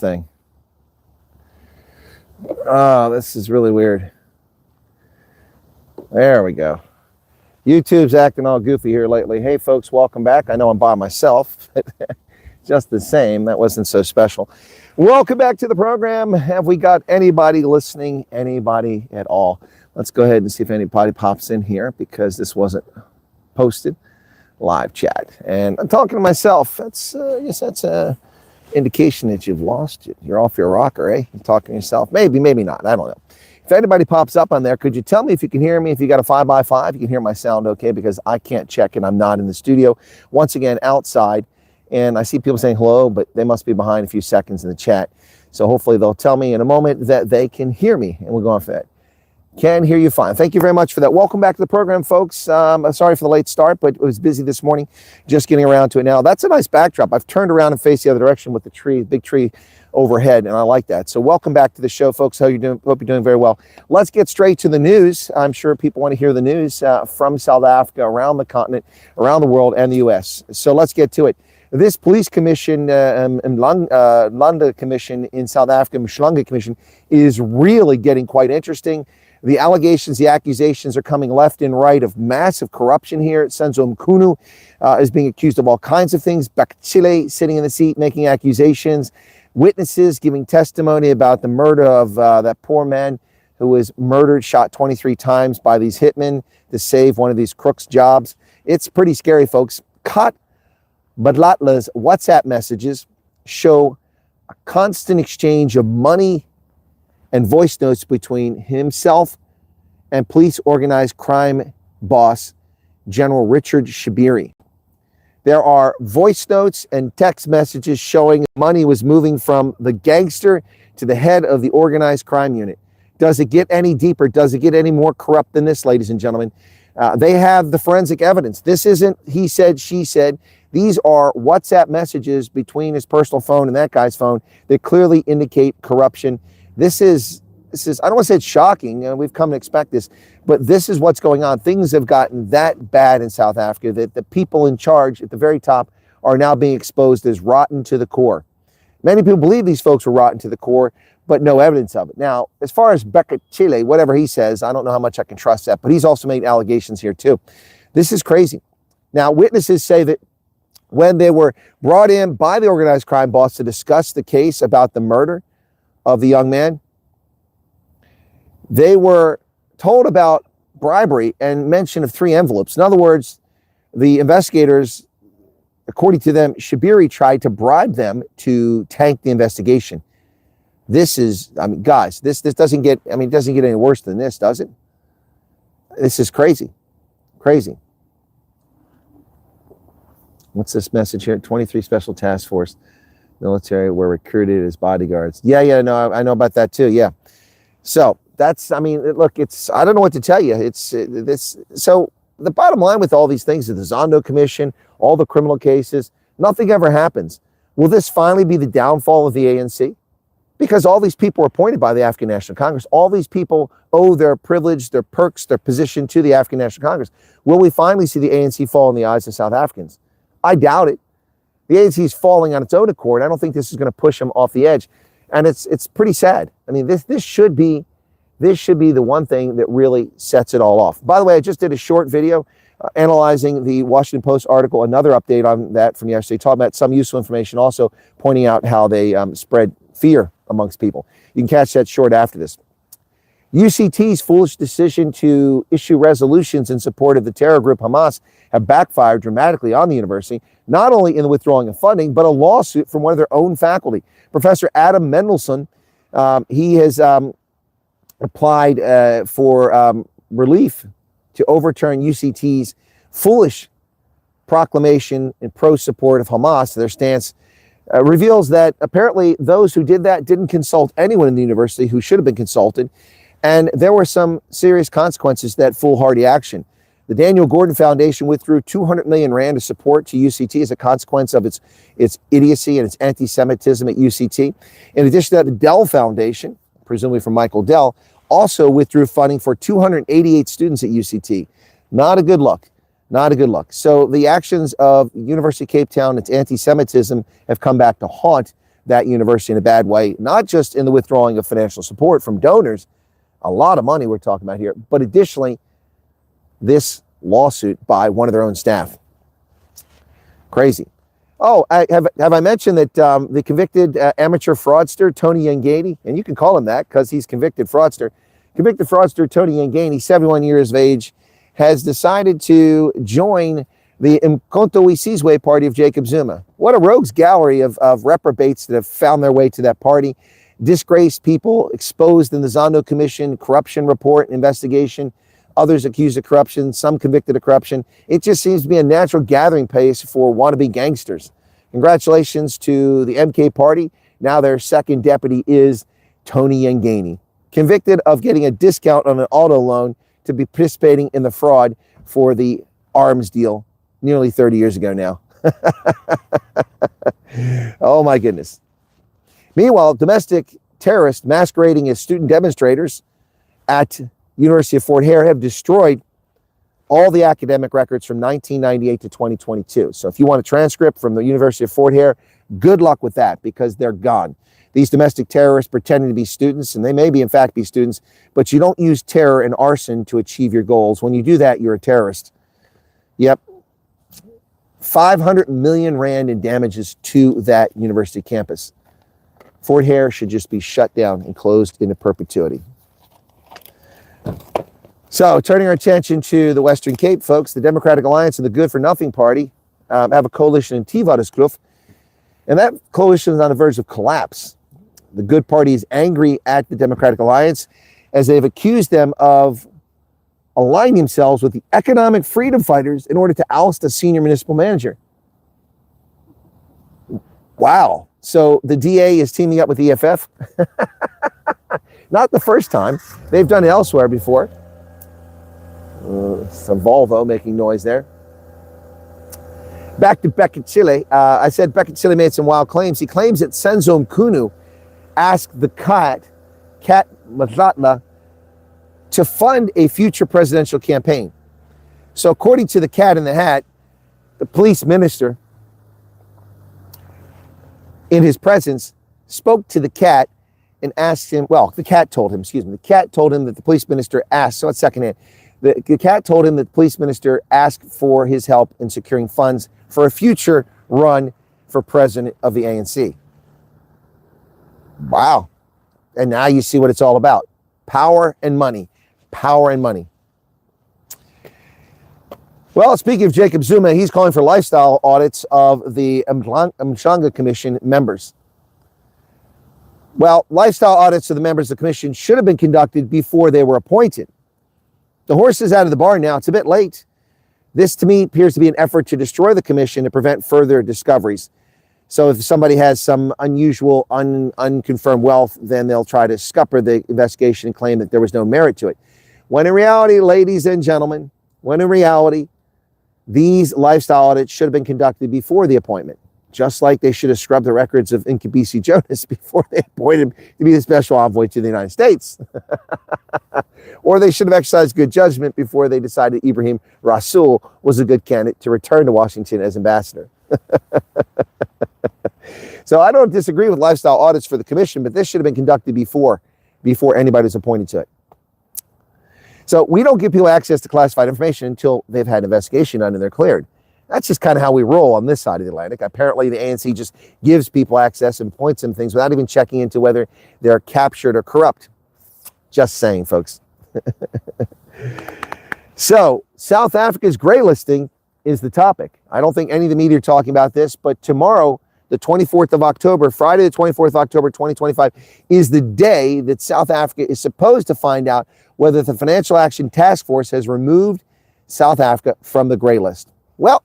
this thing. Oh, this is really weird. There we go. YouTube's acting all goofy here lately. Hey, folks, welcome back. I know I'm by myself, but just the same, that wasn't so special. Welcome back to the program. Have we got anybody listening? Anybody at all? Let's go ahead and see if anybody pops in here because this wasn't posted. Live chat. And I'm talking to myself. That's, I guess that's a indication that you've lost it. You're off your rocker, eh? You're talking to yourself. Maybe, maybe not. I don't know. If anybody pops up on there, could you tell me if you can hear me? If you got a 5x5, you can hear my sound okay, because I can't check and I'm not in the studio. Once again, outside. And I see people saying hello, but they must be behind a few seconds in the chat. So hopefully they'll tell me in a moment that they can hear me, and we'll go on for that. Can hear you fine. Thank you very much for that. Welcome back to the program, folks. I'm sorry for the late start, but it was busy this morning. Just getting around to it now. That's a nice backdrop. I've turned around and faced the other direction with the tree, big tree overhead, and I like that. So welcome back to the show, folks. How you doing? Hope you're doing very well. Let's get straight to the news. I'm sure people want to hear the news from South Africa, around the continent, around the world, and the U.S. So let's get to it. This police commission, Landa Commission in South Africa, Mhlanga Commission, is really getting quite interesting. The allegations, the accusations are coming left and right of massive corruption here. Senzo Mkhunu is being accused of all kinds of things. Bakachile sitting in the seat making accusations. Witnesses giving testimony about the murder of that poor man who was murdered, shot 23 times by these hitmen to save one of these crooks' jobs. It's pretty scary, folks. Kat Badlatla's WhatsApp messages show a constant exchange of money and voice notes between himself and police organized crime boss, General Richard Shibiri. There are voice notes and text messages showing money was moving from the gangster to the head of the organized crime unit. Does it get any deeper? Does it get any more corrupt than this, ladies and gentlemen? They have the forensic evidence. This isn't he said, she said. These are WhatsApp messages between his personal phone and that guy's phone that clearly indicate corruption. This is, I don't want to say it's shocking, we've come to expect this, but this is what's going on. Things have gotten that bad in South Africa that the people in charge at the very top are now being exposed as rotten to the core. Many people believe these folks were rotten to the core, but no evidence of it. Now, as far as Bakachile, whatever he says, I don't know how much I can trust that, but he's also made allegations here too. This is crazy. Now, witnesses say that when they were brought in by the organized crime boss to discuss the case about the murder of the young man, they were told about bribery and mention of 3 envelopes. In other words, the investigators, according to them, Shibiri tried to bribe them to tank the investigation. This is, I mean, guys, this doesn't get, I mean, it doesn't get any worse than this, does it? This is crazy. Crazy. What's this message here? 23 Special Task Force military were recruited as bodyguards. Yeah, no, I know about that too. Yeah. So that's, I mean, look, it's, I don't know what to tell you. It's this. So the bottom line with all these things is the Zondo Commission, all the criminal cases, nothing ever happens. Will this finally be the downfall of the ANC? Because all these people were appointed by the African National Congress. All these people owe their privilege, their perks, their position to the African National Congress. Will we finally see the ANC fall in the eyes of South Africans? I doubt it. The ANC is falling on its own accord. I don't think this is going to push them off the edge. And it's pretty sad. I mean, this should be the one thing that really sets it all off. By the way, I just did a short video analyzing the Washington Post article, another update on that from yesterday, talking about some useful information, also pointing out how they spread fear amongst people. You can catch that short after this. UCT's foolish decision to issue resolutions in support of the terror group Hamas have backfired dramatically on the university, not only in the withdrawing of funding, but a lawsuit from one of their own faculty. Professor Adam Mendelsohn, he has applied for relief to overturn UCT's foolish proclamation in pro-support of Hamas. Their stance reveals that apparently those who did that didn't consult anyone in the university who should have been consulted, and there were some serious consequences to that foolhardy action. The Daniel Gordon Foundation withdrew 200 million rand of support to UCT as a consequence of its idiocy and its anti-Semitism at UCT. In addition to that, the Dell Foundation, presumably from Michael Dell, also withdrew funding for 288 students at UCT. Not a good look. Not a good look. So the actions of University of Cape Town, its anti-Semitism, have come back to haunt that university in a bad way, not just in the withdrawing of financial support from donors, a lot of money we're talking about here, but additionally, this lawsuit by one of their own staff. Crazy. Oh, have I mentioned that the convicted amateur fraudster, Tony Yangani, and you can call him that because he's convicted fraudster, Tony Yangani, 71 years of age, has decided to join the Mkonto Isizwe party of Jacob Zuma. What a rogues gallery of reprobates that have found their way to that party. Disgraced people exposed in the Zondo Commission corruption report investigation. Others accused of corruption, some convicted of corruption. It just seems to be a natural gathering place for wannabe gangsters. Congratulations to the MK party. Now their second deputy is Tony Yangani, convicted of getting a discount on an auto loan to be participating in the fraud for the arms deal nearly 30 years ago now. Oh my goodness. Meanwhile, domestic terrorists masquerading as student demonstrators at University of Fort Hare have destroyed all the academic records from 1998 to 2022. So if you want a transcript from the University of Fort Hare, good luck with that because they're gone. These domestic terrorists pretending to be students, and they may be in fact be students, but you don't use terror and arson to achieve your goals. When you do that, you're a terrorist. Yep. 500 million rand in damages to that university campus. Fort Hare should just be shut down and closed into perpetuity. So, turning our attention to the Western Cape, folks, the Democratic Alliance and the Good for Nothing Party have a coalition in Tivadaskloof, and that coalition is on the verge of collapse. The Good Party is angry at the Democratic Alliance as they've accused them of aligning themselves with the economic freedom fighters in order to oust a senior municipal manager. Wow. So the DA is teaming up with the EFF. Not the first time. They've done it elsewhere before. Some Volvo making noise there. Back to Bekele. I said Bekele made some wild claims. He claims that Senzo Mkunu asked the Cat Matlatla, to fund a future presidential campaign. So according to the Cat in the Hat, the police minister, in his presence, spoke to the Cat and asked him, well, the Cat told him that the police minister asked, so it's secondhand, the Cat told him that the police minister asked for his help in securing funds for a future run for president of the ANC. Wow. And now you see what it's all about. Power and money. Power and money. Well, speaking of Jacob Zuma, he's calling for lifestyle audits of the Mshanga Commission members. Well, lifestyle audits of the members of the commission should have been conducted before they were appointed. The horse is out of the barn now. It's a bit late. This, to me, appears to be an effort to destroy the commission to prevent further discoveries. So if somebody has some unusual, unconfirmed wealth, then they'll try to scupper the investigation and claim that there was no merit to it. When in reality, ladies and gentlemen, these lifestyle audits should have been conducted before the appointment, just like they should have scrubbed the records of Nkabisi Jonas before they appointed him to be the special envoy to the United States. Or they should have exercised good judgment before they decided Ibrahim Rasool was a good candidate to return to Washington as ambassador. So I don't disagree with lifestyle audits for the commission, but this should have been conducted before anybody was appointed to it. So we don't give people access to classified information until they've had an investigation done and they're cleared. That's just kind of how we roll on this side of the Atlantic. Apparently the ANC just gives people access and points them things without even checking into whether they're captured or corrupt. Just saying, folks. So South Africa's gray listing is the topic. I don't think any of the media are talking about this, but tomorrow, the 24th of October, Friday the 24th of October, 2025, is the day that South Africa is supposed to find out whether the Financial Action Task Force has removed South Africa from the gray list. Well,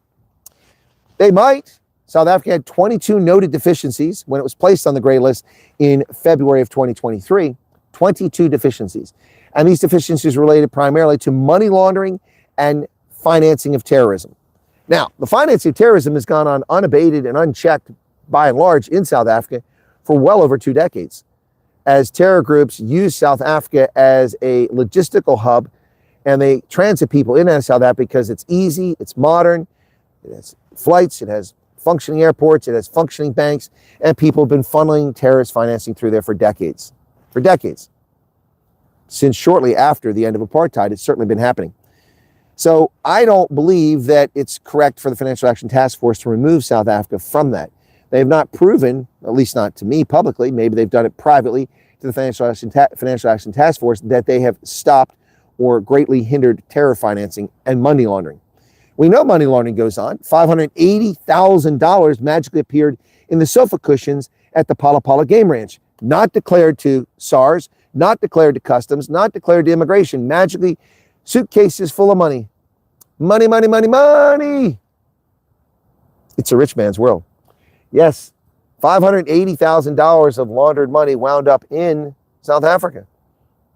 they might. South Africa had 22 noted deficiencies when it was placed on the gray list in February of 2023, 22 deficiencies. And these deficiencies related primarily to money laundering and financing of terrorism. Now, the financing of terrorism has gone on unabated and unchecked by and large in South Africa for well over 2 decades, as terror groups use South Africa as a logistical hub, and they transit people in and out of South Africa because it's easy, it's modern, it has flights, it has functioning airports, it has functioning banks, and people have been funneling terrorist financing through there for decades. For decades. Since shortly after the end of apartheid, it's certainly been happening. So I don't believe that it's correct for the Financial Action Task Force to remove South Africa from that. They have not proven, at least not to me publicly, maybe they've done it privately to the Financial Action Task Force, that they have stopped or greatly hindered terror financing and money laundering. We know money laundering goes on. $580,000 magically appeared in the sofa cushions at the Pala Pala Game Ranch, not declared to SARS, not declared to customs, not declared to immigration. Magically, suitcases full of money. Money, money, money, money. It's a rich man's world. Yes, $580,000 of laundered money wound up in South Africa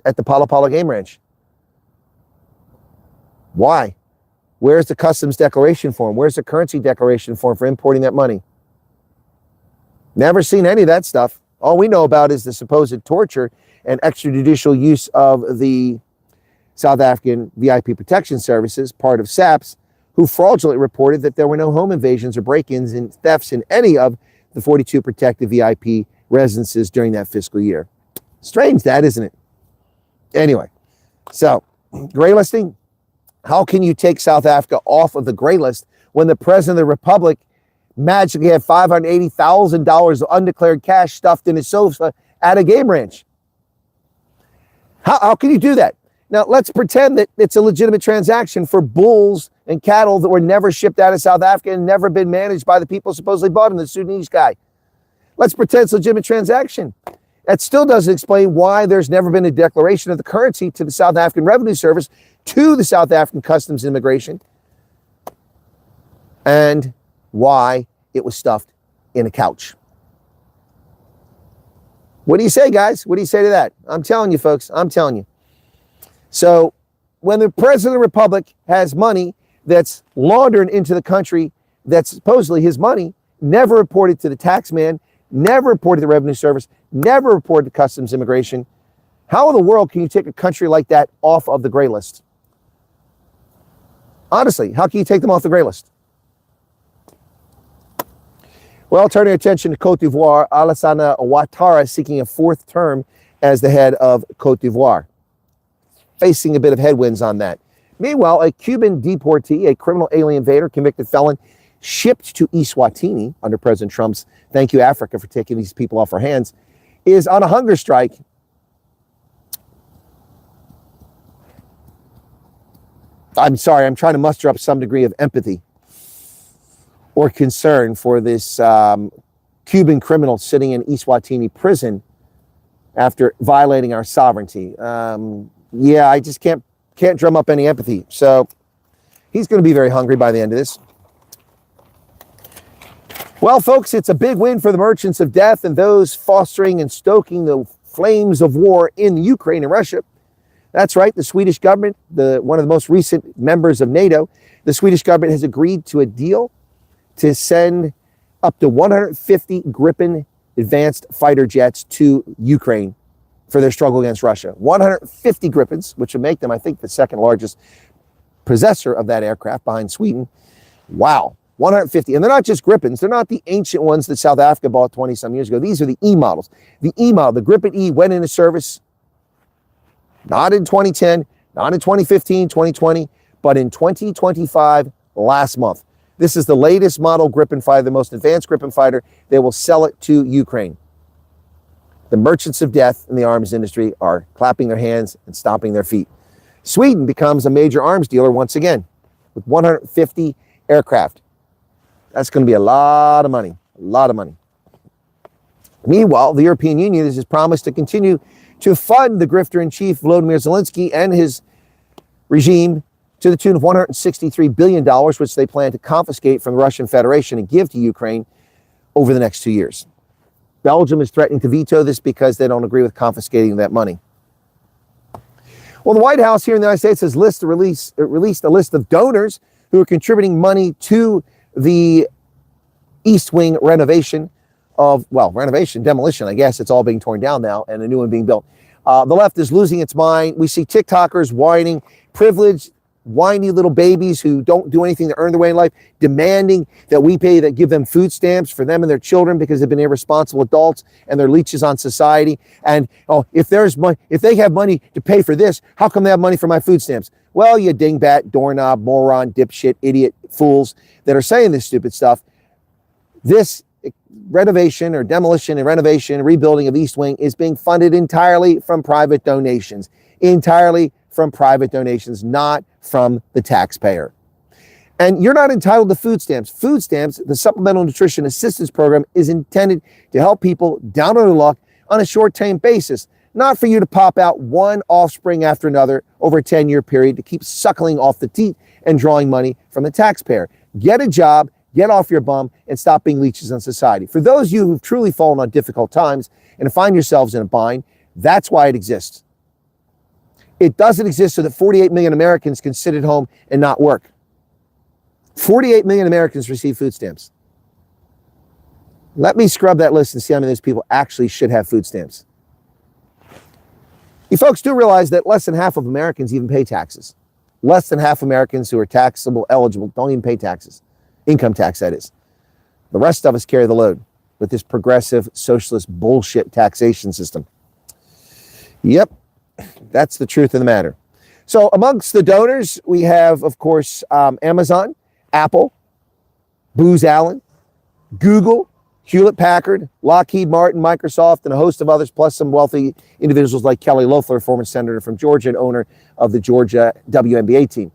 at the Pala Pala Game Ranch. Why? Where's the customs declaration form? Where's the currency declaration form for importing that money? Never seen any of that stuff. All we know about is the supposed torture and extrajudicial use of the South African VIP protection services, part of SAPS, who fraudulently reported that there were no home invasions or break-ins and thefts in any of the 42 protected VIP residences during that fiscal year. Strange that, isn't it? Anyway, so gray listing. How can you take South Africa off of the gray list when the President of the Republic magically had $580,000 of undeclared cash stuffed in his sofa at a game ranch? How can you do that? Now, let's pretend that it's a legitimate transaction for bulls and cattle that were never shipped out of South Africa and never been managed by the people supposedly bought them, the Sudanese guy. Let's pretend it's a legitimate transaction. That still doesn't explain why there's never been a declaration of the currency to the South African Revenue Service, to the South African Customs and Immigration, and why it was stuffed in a couch. What do you say, guys? What do you say to that? I'm telling you, folks, I'm telling you. So when the President of the Republic has money that's laundered into the country that's supposedly his money, never reported to the tax man, never reported to the Revenue Service, never reported to Customs Immigration, how in the world can you take a country like that off of the gray list? Honestly, how can you take them off the gray list? Well, turning attention to Cote d'Ivoire, Alassane Ouattara seeking a fourth term as the head of Cote d'Ivoire, facing a bit of headwinds on that. Meanwhile, a Cuban deportee, a criminal alien invader, convicted felon, shipped to Eswatini under President Trump's "Thank you, Africa, for taking these people off our hands," is on a hunger strike. I'm sorry, I'm trying to muster up some degree of empathy or concern for this Cuban criminal sitting in Eswatini prison after violating our sovereignty. Yeah, I just can't drum up any empathy. So he's going to be very hungry by the end of this. Well, folks, it's a big win for the merchants of death and those fostering and stoking the flames of war in Ukraine and Russia. That's right, the Swedish government, one of the most recent members of NATO, the Swedish government has agreed to a deal to send up to 150 Gripen advanced fighter jets to Ukraine for their struggle against Russia. 150 Gripens, which would make them, I think, the second largest possessor of that aircraft behind Sweden. Wow, 150. And they're not just Gripens. They're not the ancient ones that South Africa bought 20-some years ago. These are the E models. The E model, the Gripen E, went into service not in 2010, not in 2015, 2020, but in 2025, last month. This is the latest model Gripen fighter, the most advanced Gripen fighter. They will sell it to Ukraine. The merchants of death in the arms industry are clapping their hands and stomping their feet. Sweden becomes a major arms dealer once again with 150 aircraft. That's going to be a lot of money, a lot of money. Meanwhile, the European Union has promised to continue to fund the grifter-in-chief Volodymyr Zelensky and his regime to the tune of $163 billion, which they plan to confiscate from the Russian Federation and give to Ukraine over the next 2 years. Belgium is threatening to veto this because they don't agree with confiscating that money. Well, the White House here in the United States has released a list of donors who are contributing money to the East Wing renovation of, well, renovation, demolition, I guess. It's all being torn down now and a new one being built. The left is losing its mind. We see TikTokers whining, privileged whiny little babies who don't do anything to earn their way in life, demanding that we pay, that give them food stamps for them and their children because they've been irresponsible adults and they're leeches on society. And, oh, if they have money to pay for this, how come they have money for my food stamps? Well, you dingbat, doorknob, moron, dipshit, idiot, fools that are saying this stupid stuff. This renovation or demolition and renovation, rebuilding of East Wing is being funded entirely from private donations. Entirely from private donations, not from the taxpayer. And you're not entitled to food stamps. Food stamps, the Supplemental Nutrition Assistance Program, is intended to help people down on their luck on a short-term basis, not for you to pop out one offspring after another over a 10-year period to keep suckling off the teat and drawing money from the taxpayer. Get a job, get off your bum, and stop being leeches on society. For those of you who've truly fallen on difficult times and find yourselves in a bind, that's why it exists. It doesn't exist so that 48 million Americans can sit at home and not work. 48 million Americans receive food stamps. Let me scrub that list and see how many of those people actually should have food stamps. You folks do realize that less than half of Americans even pay taxes. Less than half Americans who are taxable eligible don't even pay taxes. Income tax, that is. The rest of us carry the load with this progressive socialist bullshit taxation system. Yep. That's the truth of the matter. So amongst the donors, we have, of course, Amazon, Apple, Booz Allen, Google, Hewlett-Packard, Lockheed Martin, Microsoft, and a host of others, plus some wealthy individuals like Kelly Loeffler, former senator from Georgia and owner of the Georgia WNBA team.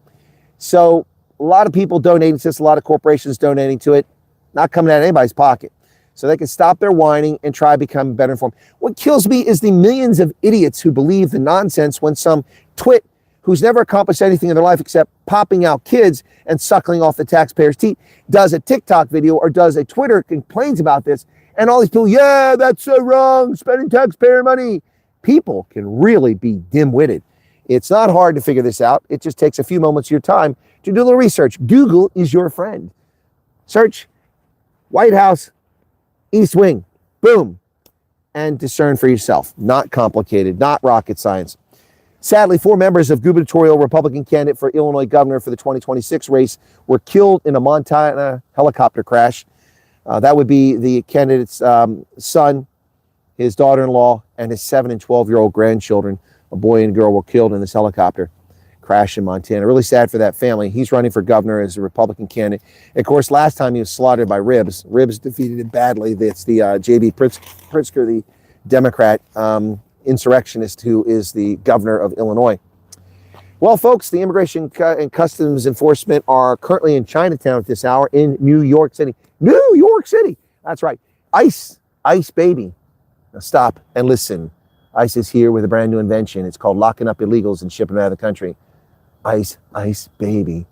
So a lot of people donating to this, a lot of corporations donating to it, not coming out of anybody's pocket. So they can stop their whining and try to become better informed. What kills me is the millions of idiots who believe the nonsense when some twit who's never accomplished anything in their life except popping out kids and suckling off the taxpayer's teeth does a TikTok video or does a Twitter complains about this. And all these people, yeah, that's so wrong, spending taxpayer money. People can really be dim-witted. It's not hard to figure this out. It just takes a few moments of your time to do a little research. Google is your friend. Search White House East Wing, boom, and discern for yourself. Not complicated, not rocket science. Sadly, 4 members of gubernatorial Republican candidate for Illinois governor for the 2026 race were killed in a Montana helicopter crash. That would be the candidate's son, his daughter-in-law, and his 7 and 12-year-old grandchildren. A boy and a girl were killed in this helicopter crash in Montana. Really sad for that family. He's running for governor as a Republican candidate. Of course, last time he was slaughtered by Ribs. Ribs defeated him badly. It's the J.B. Pritzker, the Democrat insurrectionist who is the governor of Illinois. Well, folks, the Immigration and Customs Enforcement are currently in Chinatown at this hour in New York City. New York City! That's right. ICE baby. Now stop and listen. ICE is here with a brand new invention. It's called locking up illegals and shipping them out of the country. ICE baby.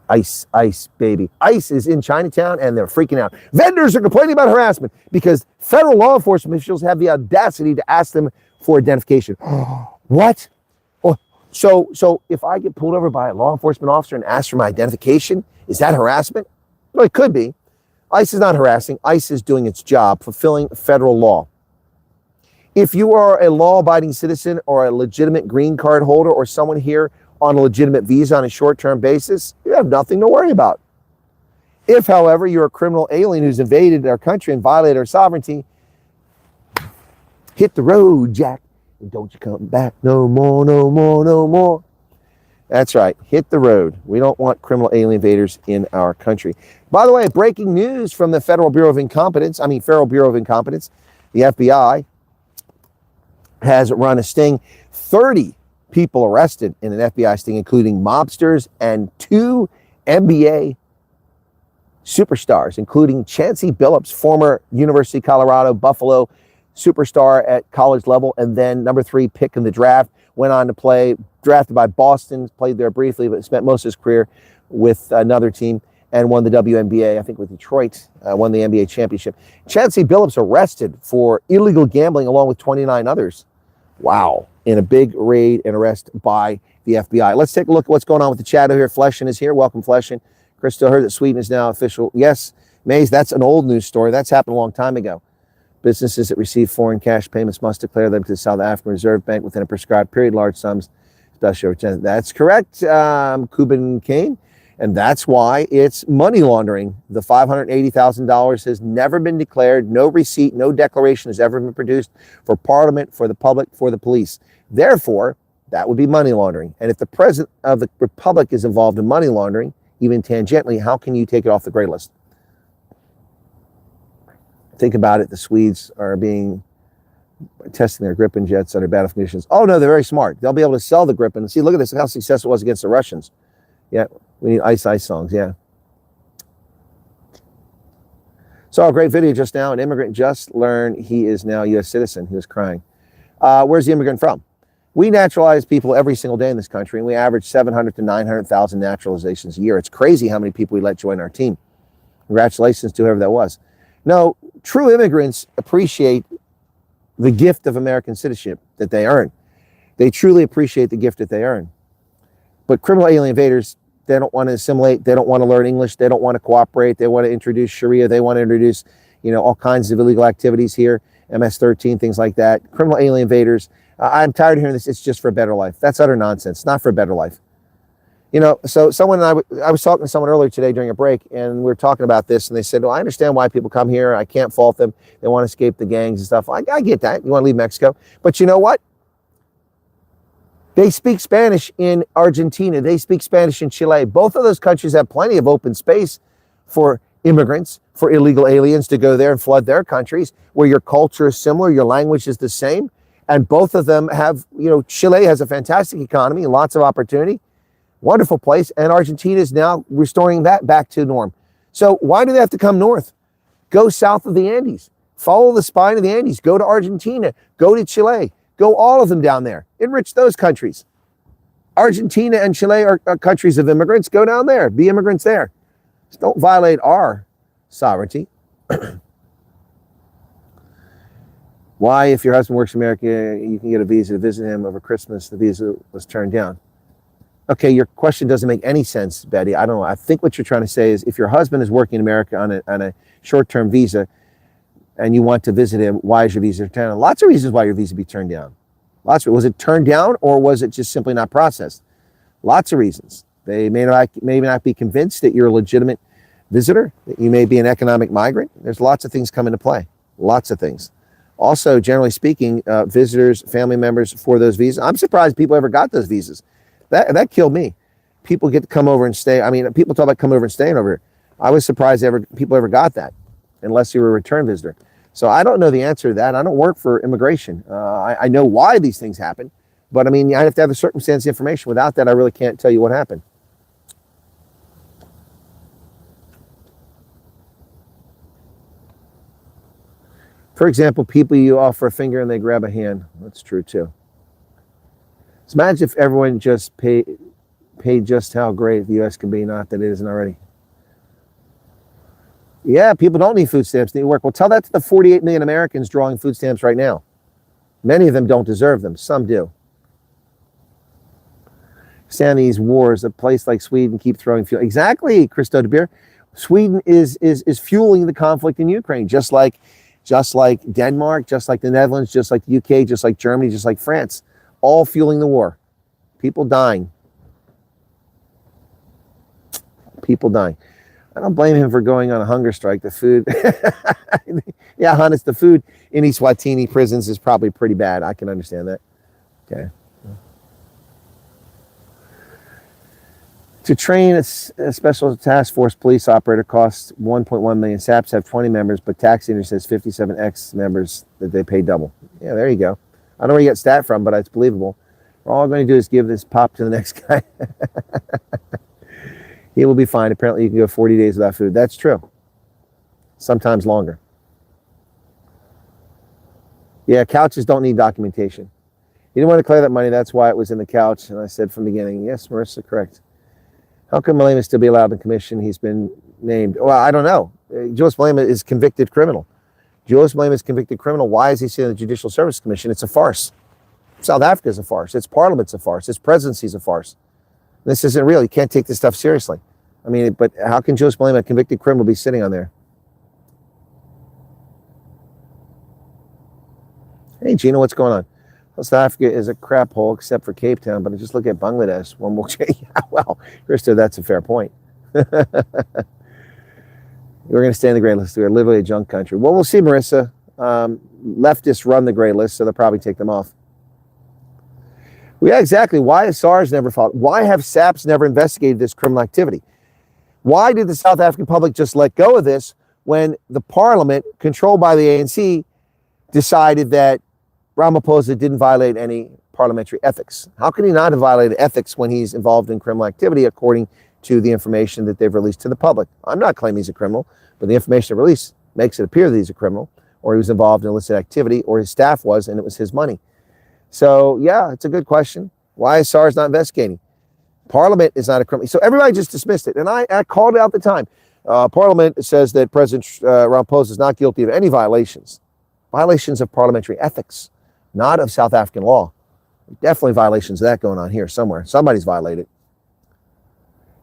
ICE baby. ICE is in Chinatown and they're freaking out. Vendors are complaining about harassment because federal law enforcement officials have the audacity to ask them for identification. What? Oh, so if I get pulled over by a law enforcement officer and ask for my identification, is that harassment? Well, it could be. ICE is not harassing. ICE is doing its job, fulfilling federal law. If you are a law-abiding citizen or a legitimate green card holder or someone here on a legitimate visa on a short-term basis, you have nothing to worry about. If, however, you're a criminal alien who's invaded our country and violated our sovereignty, hit the road, Jack, and don't you come back no more, no more, no more. That's right, hit the road. We don't want criminal alien invaders in our country. By the way, breaking news from the Federal Bureau of Incompetence, the FBI, has run a sting. 30 people arrested in an FBI sting, including mobsters and 2 NBA superstars, including Chancey Billups, former University of Colorado Buffalo superstar at college level, and then number 3 pick in the draft, went on to play, drafted by Boston, played there briefly, but spent most of his career with another team and won the WNBA, I think with Detroit, won the NBA championship. Chancey Billups arrested for illegal gambling along with 29 others. Wow. In a big raid and arrest by the FBI. Let's take a look at what's going on with the chat over here. Fleshin is here. Welcome, Fleshin. Crystal heard that Sweden is now official. Yes, Mays, that's an old news story. That's happened a long time ago. Businesses that receive foreign cash payments must declare them to the South African Reserve Bank within a prescribed period. Large sums That's correct, Cuban Kane. And that's why it's money laundering. The $580,000 has never been declared. No receipt, no declaration has ever been produced for Parliament, for the public, for the police. Therefore, that would be money laundering. And if the president of the republic is involved in money laundering, even tangentially, how can you take it off the gray list? Think about it. The Swedes are testing their Gripen jets under battle conditions. Oh, no, they're very smart. They'll be able to sell the Gripen. See, look at this, how successful it was against the Russians. Yeah, we need Ice Ice songs, yeah. Saw a great video just now. An immigrant just learned he is now a U.S. citizen. He was crying. Where's the immigrant from? We naturalize people every single day in this country, and we average 700 to 900,000 naturalizations a year. It's crazy how many people we let join our team. Congratulations to whoever that was. No, true immigrants appreciate the gift of American citizenship that they earn. They truly appreciate the gift that they earn. But criminal alien invaders, they don't want to assimilate. They don't want to learn English. They don't want to cooperate. They want to introduce Sharia. They want to introduce, all kinds of illegal activities here, MS-13, things like that. Criminal alien invaders. I'm tired of hearing this. It's just for a better life. That's utter nonsense. It's not for a better life. So someone I was talking to someone earlier today during a break, and we were talking about this, and they said, well, I understand why people come here. I can't fault them. They want to escape the gangs and stuff. I get that. You want to leave Mexico. But you know what? They speak Spanish in Argentina. They speak Spanish in Chile. Both of those countries have plenty of open space for immigrants, for illegal aliens to go there and flood their countries, where your culture is similar, your language is the same. And both of them have, Chile has a fantastic economy, lots of opportunity, wonderful place. And Argentina is now restoring that back to norm. So why do they have to come north? Go south of the Andes. Follow the spine of the Andes. Go to Argentina. Go to Chile. Go all of them down there. Enrich those countries. Argentina and Chile are countries of immigrants. Go down there. Be immigrants there. Just don't violate our sovereignty. Why, if your husband works in America, you can get a visa to visit him over Christmas? The visa was turned down. Okay, your question doesn't make any sense, Betty. I don't know. I think what you're trying to say is if your husband is working in America on a short-term visa, and you want to visit him, why is your visa turned down? Lots of reasons why your visa be turned down. Was it turned down, or was it just simply not processed? Lots of reasons. They may not be convinced that you're a legitimate visitor, that you may be an economic migrant. There's lots of things come into play. Lots of things. Also, generally speaking, visitors, family members for those visas. I'm surprised people ever got those visas. That killed me. People get to come over and stay. I mean, people talk about coming over and staying over here. I was surprised people ever got that, unless you were a return visitor. So I don't know the answer to that. I don't work for immigration. I know why these things happen, but I mean, I have to have the circumstance information. Without that, I really can't tell you what happened. For example, people you offer a finger and they grab a hand. That's true too. So imagine if everyone just paid just how great the U.S. can be, not that it isn't already. Yeah, people don't need food stamps, need work. Well, tell that to the 48 million Americans drawing food stamps right now. Many of them don't deserve them. Some do. Stand these wars. A place like Sweden keep throwing fuel. Exactly, Christo de Beer. Sweden is fueling the conflict in Ukraine, just like Denmark, just like the Netherlands, just like the UK, just like Germany, just like France. All fueling the war. People dying. People dying. I don't blame him for going on a hunger strike. The food, yeah, Hannes, the food in Eswatini prisons is probably pretty bad. I can understand that. Okay. To train a special task force police operator costs 1.1 million. SAPS have 20 members, but tax industry says 57 ex-members that they pay double. Yeah, there you go. I don't know where you get stat from, but it's believable. We're all going to do is give this pop to the next guy. He will be fine. Apparently, you can go 40 days without food. That's true. Sometimes longer. Yeah, couches don't need documentation. He didn't want to clear that money. That's why it was in the couch. And I said from the beginning, yes, Marissa, correct. How can Malema still be allowed in commission? He's been named. Well, I don't know. Julius Malema is convicted criminal. Julius Malema is convicted criminal. Why is he sitting in the Judicial Service Commission? It's a farce. South Africa is a farce. Its parliament's a farce. Its presidency is a farce. This isn't real. You can't take this stuff seriously. I mean, but how can Julius Malema, a convicted criminal, be sitting on there? Hey, Gina, what's going on? South Africa is a crap hole except for Cape Town, but just look at Bangladesh. One will change. Yeah, well, Christo, that's a fair point. We're going to stay in the gray list. We're literally a junk country. Well, we'll see, Marissa. Leftists run the gray list, so they'll probably take them off. Well, yeah, exactly. Why has SARS never fought? Why have SAPS never investigated this criminal activity? Why did the South African public just let go of this when the parliament, controlled by the ANC, decided that Ramaphosa didn't violate any parliamentary ethics? How can he not have violated ethics when he's involved in criminal activity, according to the information that they've released to the public? I'm not claiming he's a criminal, but the information released makes it appear that he's a criminal, or he was involved in illicit activity, or his staff was, and it was his money. So, yeah, it's a good question. Why is SARS not investigating? Parliament is not a criminal. So everybody just dismissed it, and I called it out at the time. Parliament says that President Ramaphosa is not guilty of any violations of parliamentary ethics, not of South African law. Definitely violations of that going on here somewhere. Somebody's violated.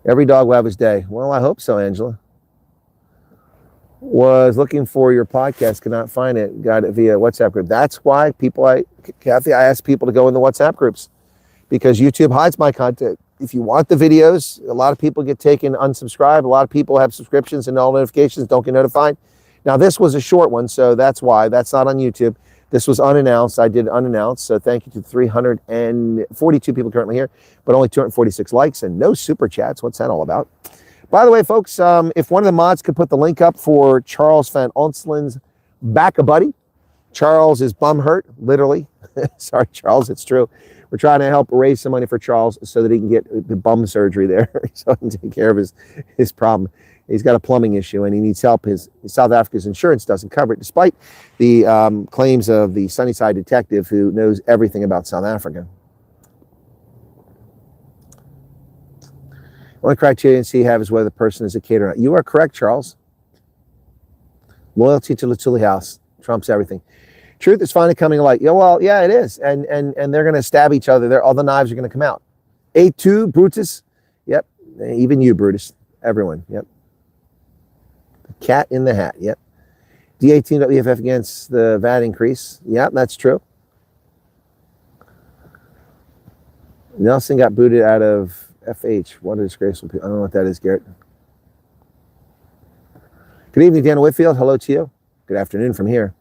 Every dog will have his day. Well, I hope so, Angela. Was looking for your podcast, could not find it. Got it via WhatsApp group. That's why Kathy, I asked people to go in the WhatsApp groups, because YouTube hides my content. If you want the videos, a lot of people get taken unsubscribe. A lot of people have subscriptions and all notifications, don't get notified. Now, this was a short one, so that's why. That's not on YouTube. This was unannounced. I did unannounced, so thank you to 342 people currently here, but only 246 likes and no super chats. What's that all about? By the way, folks, if one of the mods could put the link up for Charles Van Onsselin's Back-A-Buddy. Charles is bum hurt, literally. Sorry, Charles, it's true. We're trying to help raise some money for Charles so that he can get the bum surgery there, so he can take care of his problem. He's got a plumbing issue and he needs help. His South Africa's insurance doesn't cover it, despite the claims of the Sunnyside detective who knows everything about South Africa. Only criteria you have is whether the person is a caterer or not. You are correct, Charles. Loyalty to Latuli House trumps everything. Truth is finally coming to light. Yeah, well, yeah, it is. And they're going to stab each other. All the knives are going to come out. A2, Brutus. Yep. Even you, Brutus. Everyone. Yep. The cat in the hat. Yep. D18.BFF against the VAT increase. Yep, that's true. Nelson got booted out of FH. What a disgraceful people. I don't know what that is, Garrett. Good evening, Daniel Whitfield. Hello to you. Good afternoon from here.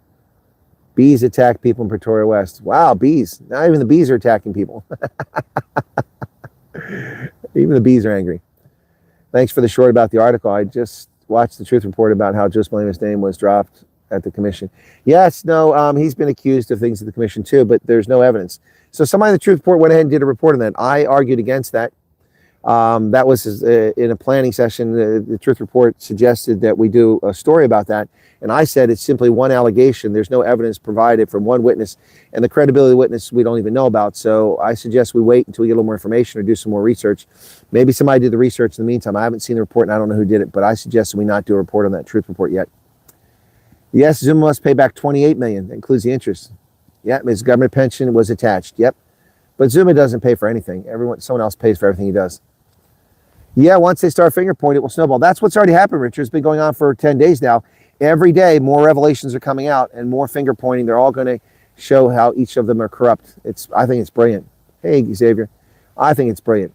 Bees attack people in Pretoria West. Wow, bees. Now even the bees are attacking people. Even the bees are angry. Thanks for the short about the article. I just watched the Truth Report about how Joseph Malema's name was dropped at the commission. Yes, no, he's been accused of things at the commission too, but there's no evidence. So somebody in the Truth Report went ahead and did a report on that. I argued against that. That was in a planning session. The Truth Report suggested that we do a story about that. And I said it's simply one allegation. There's no evidence provided from one witness. And the credibility of the witness we don't even know about. So I suggest we wait until we get a little more information or do some more research. Maybe somebody did the research in the meantime. I haven't seen the report and I don't know who did it. But I suggest we not do a report on that Truth Report yet. Yes, Zuma must pay back $28 million. That includes the interest. Yep, his government pension was attached. Yep. But Zuma doesn't pay for anything. Someone else pays for everything he does. Yeah, once they start finger pointing, it will snowball. That's what's already happened, Richard. It's been going on for 10 days now. Every day, more revelations are coming out and more finger pointing. They're all going to show how each of them are corrupt. I think it's brilliant. Hey, Xavier. I think it's brilliant.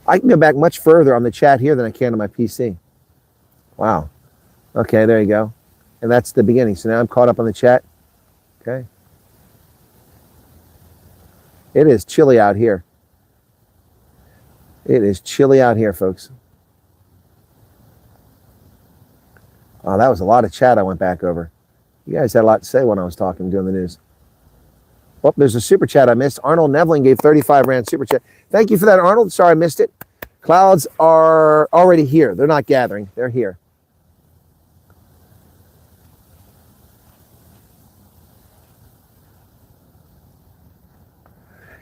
I can go back much further on the chat here than I can on my PC. Wow. Okay, there you go. And that's the beginning. So now I'm caught up on the chat. Okay. It is chilly out here. It is chilly out here, folks. Oh, that was a lot of chat I went back over. You guys had a lot to say when I was talking, doing the news. Oh, there's a super chat I missed. Arnold Nevlin gave 35 Rand super chat. Thank you for that, Arnold. Sorry I missed it. Clouds are already here. They're not gathering. They're here.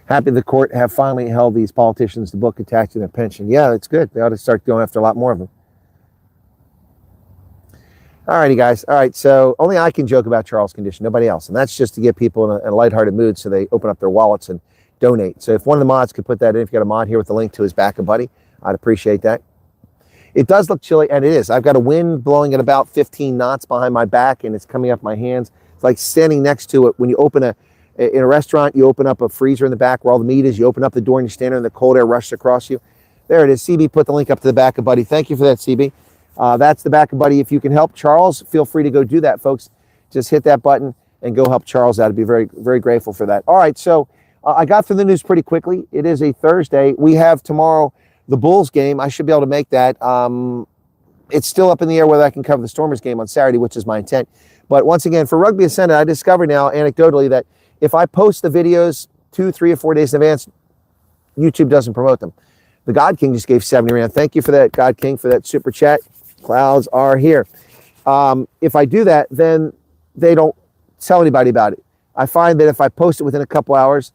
Happy the court have finally held these politicians to book attached to their pension. Yeah, it's good. They ought to start going after a lot more of them. All righty, guys. All right, so only I can joke about Charles' condition, nobody else. And that's just to get people in a lighthearted mood so they open up their wallets and donate. So if one of the mods could put that in, if you got a mod here with a link to his Back-A-Buddy, I'd appreciate that. It does look chilly, and it is. I've got a wind blowing at about 15 knots behind my back, and it's coming up my hands. It's like standing next to it when you open In a restaurant, you open up a freezer in the back where all the meat is. You open up the door and you stand there and the cold air rushes across you. There it is. CB put the link up to the back of Buddy. Thank you for that, CB. That's the back of Buddy. If you can help Charles, feel free to go do that, folks. Just hit that button and go help Charles out. I'd be very, very grateful for that. All right, so I got through the news pretty quickly. It is a Thursday. We have tomorrow the Bulls game. I should be able to make that. It's still up in the air whether I can cover the Stormers game on Saturday, which is my intent. But once again, for Rugby Ascended, I discovered now anecdotally that if I post the videos 2, 3, or 4 days in advance, YouTube doesn't promote them. The God King just gave 70 Rand. Thank you for that, God King, for that super chat. Clouds are here. If I do that, then they don't tell anybody about it. I find that if I post it within a couple hours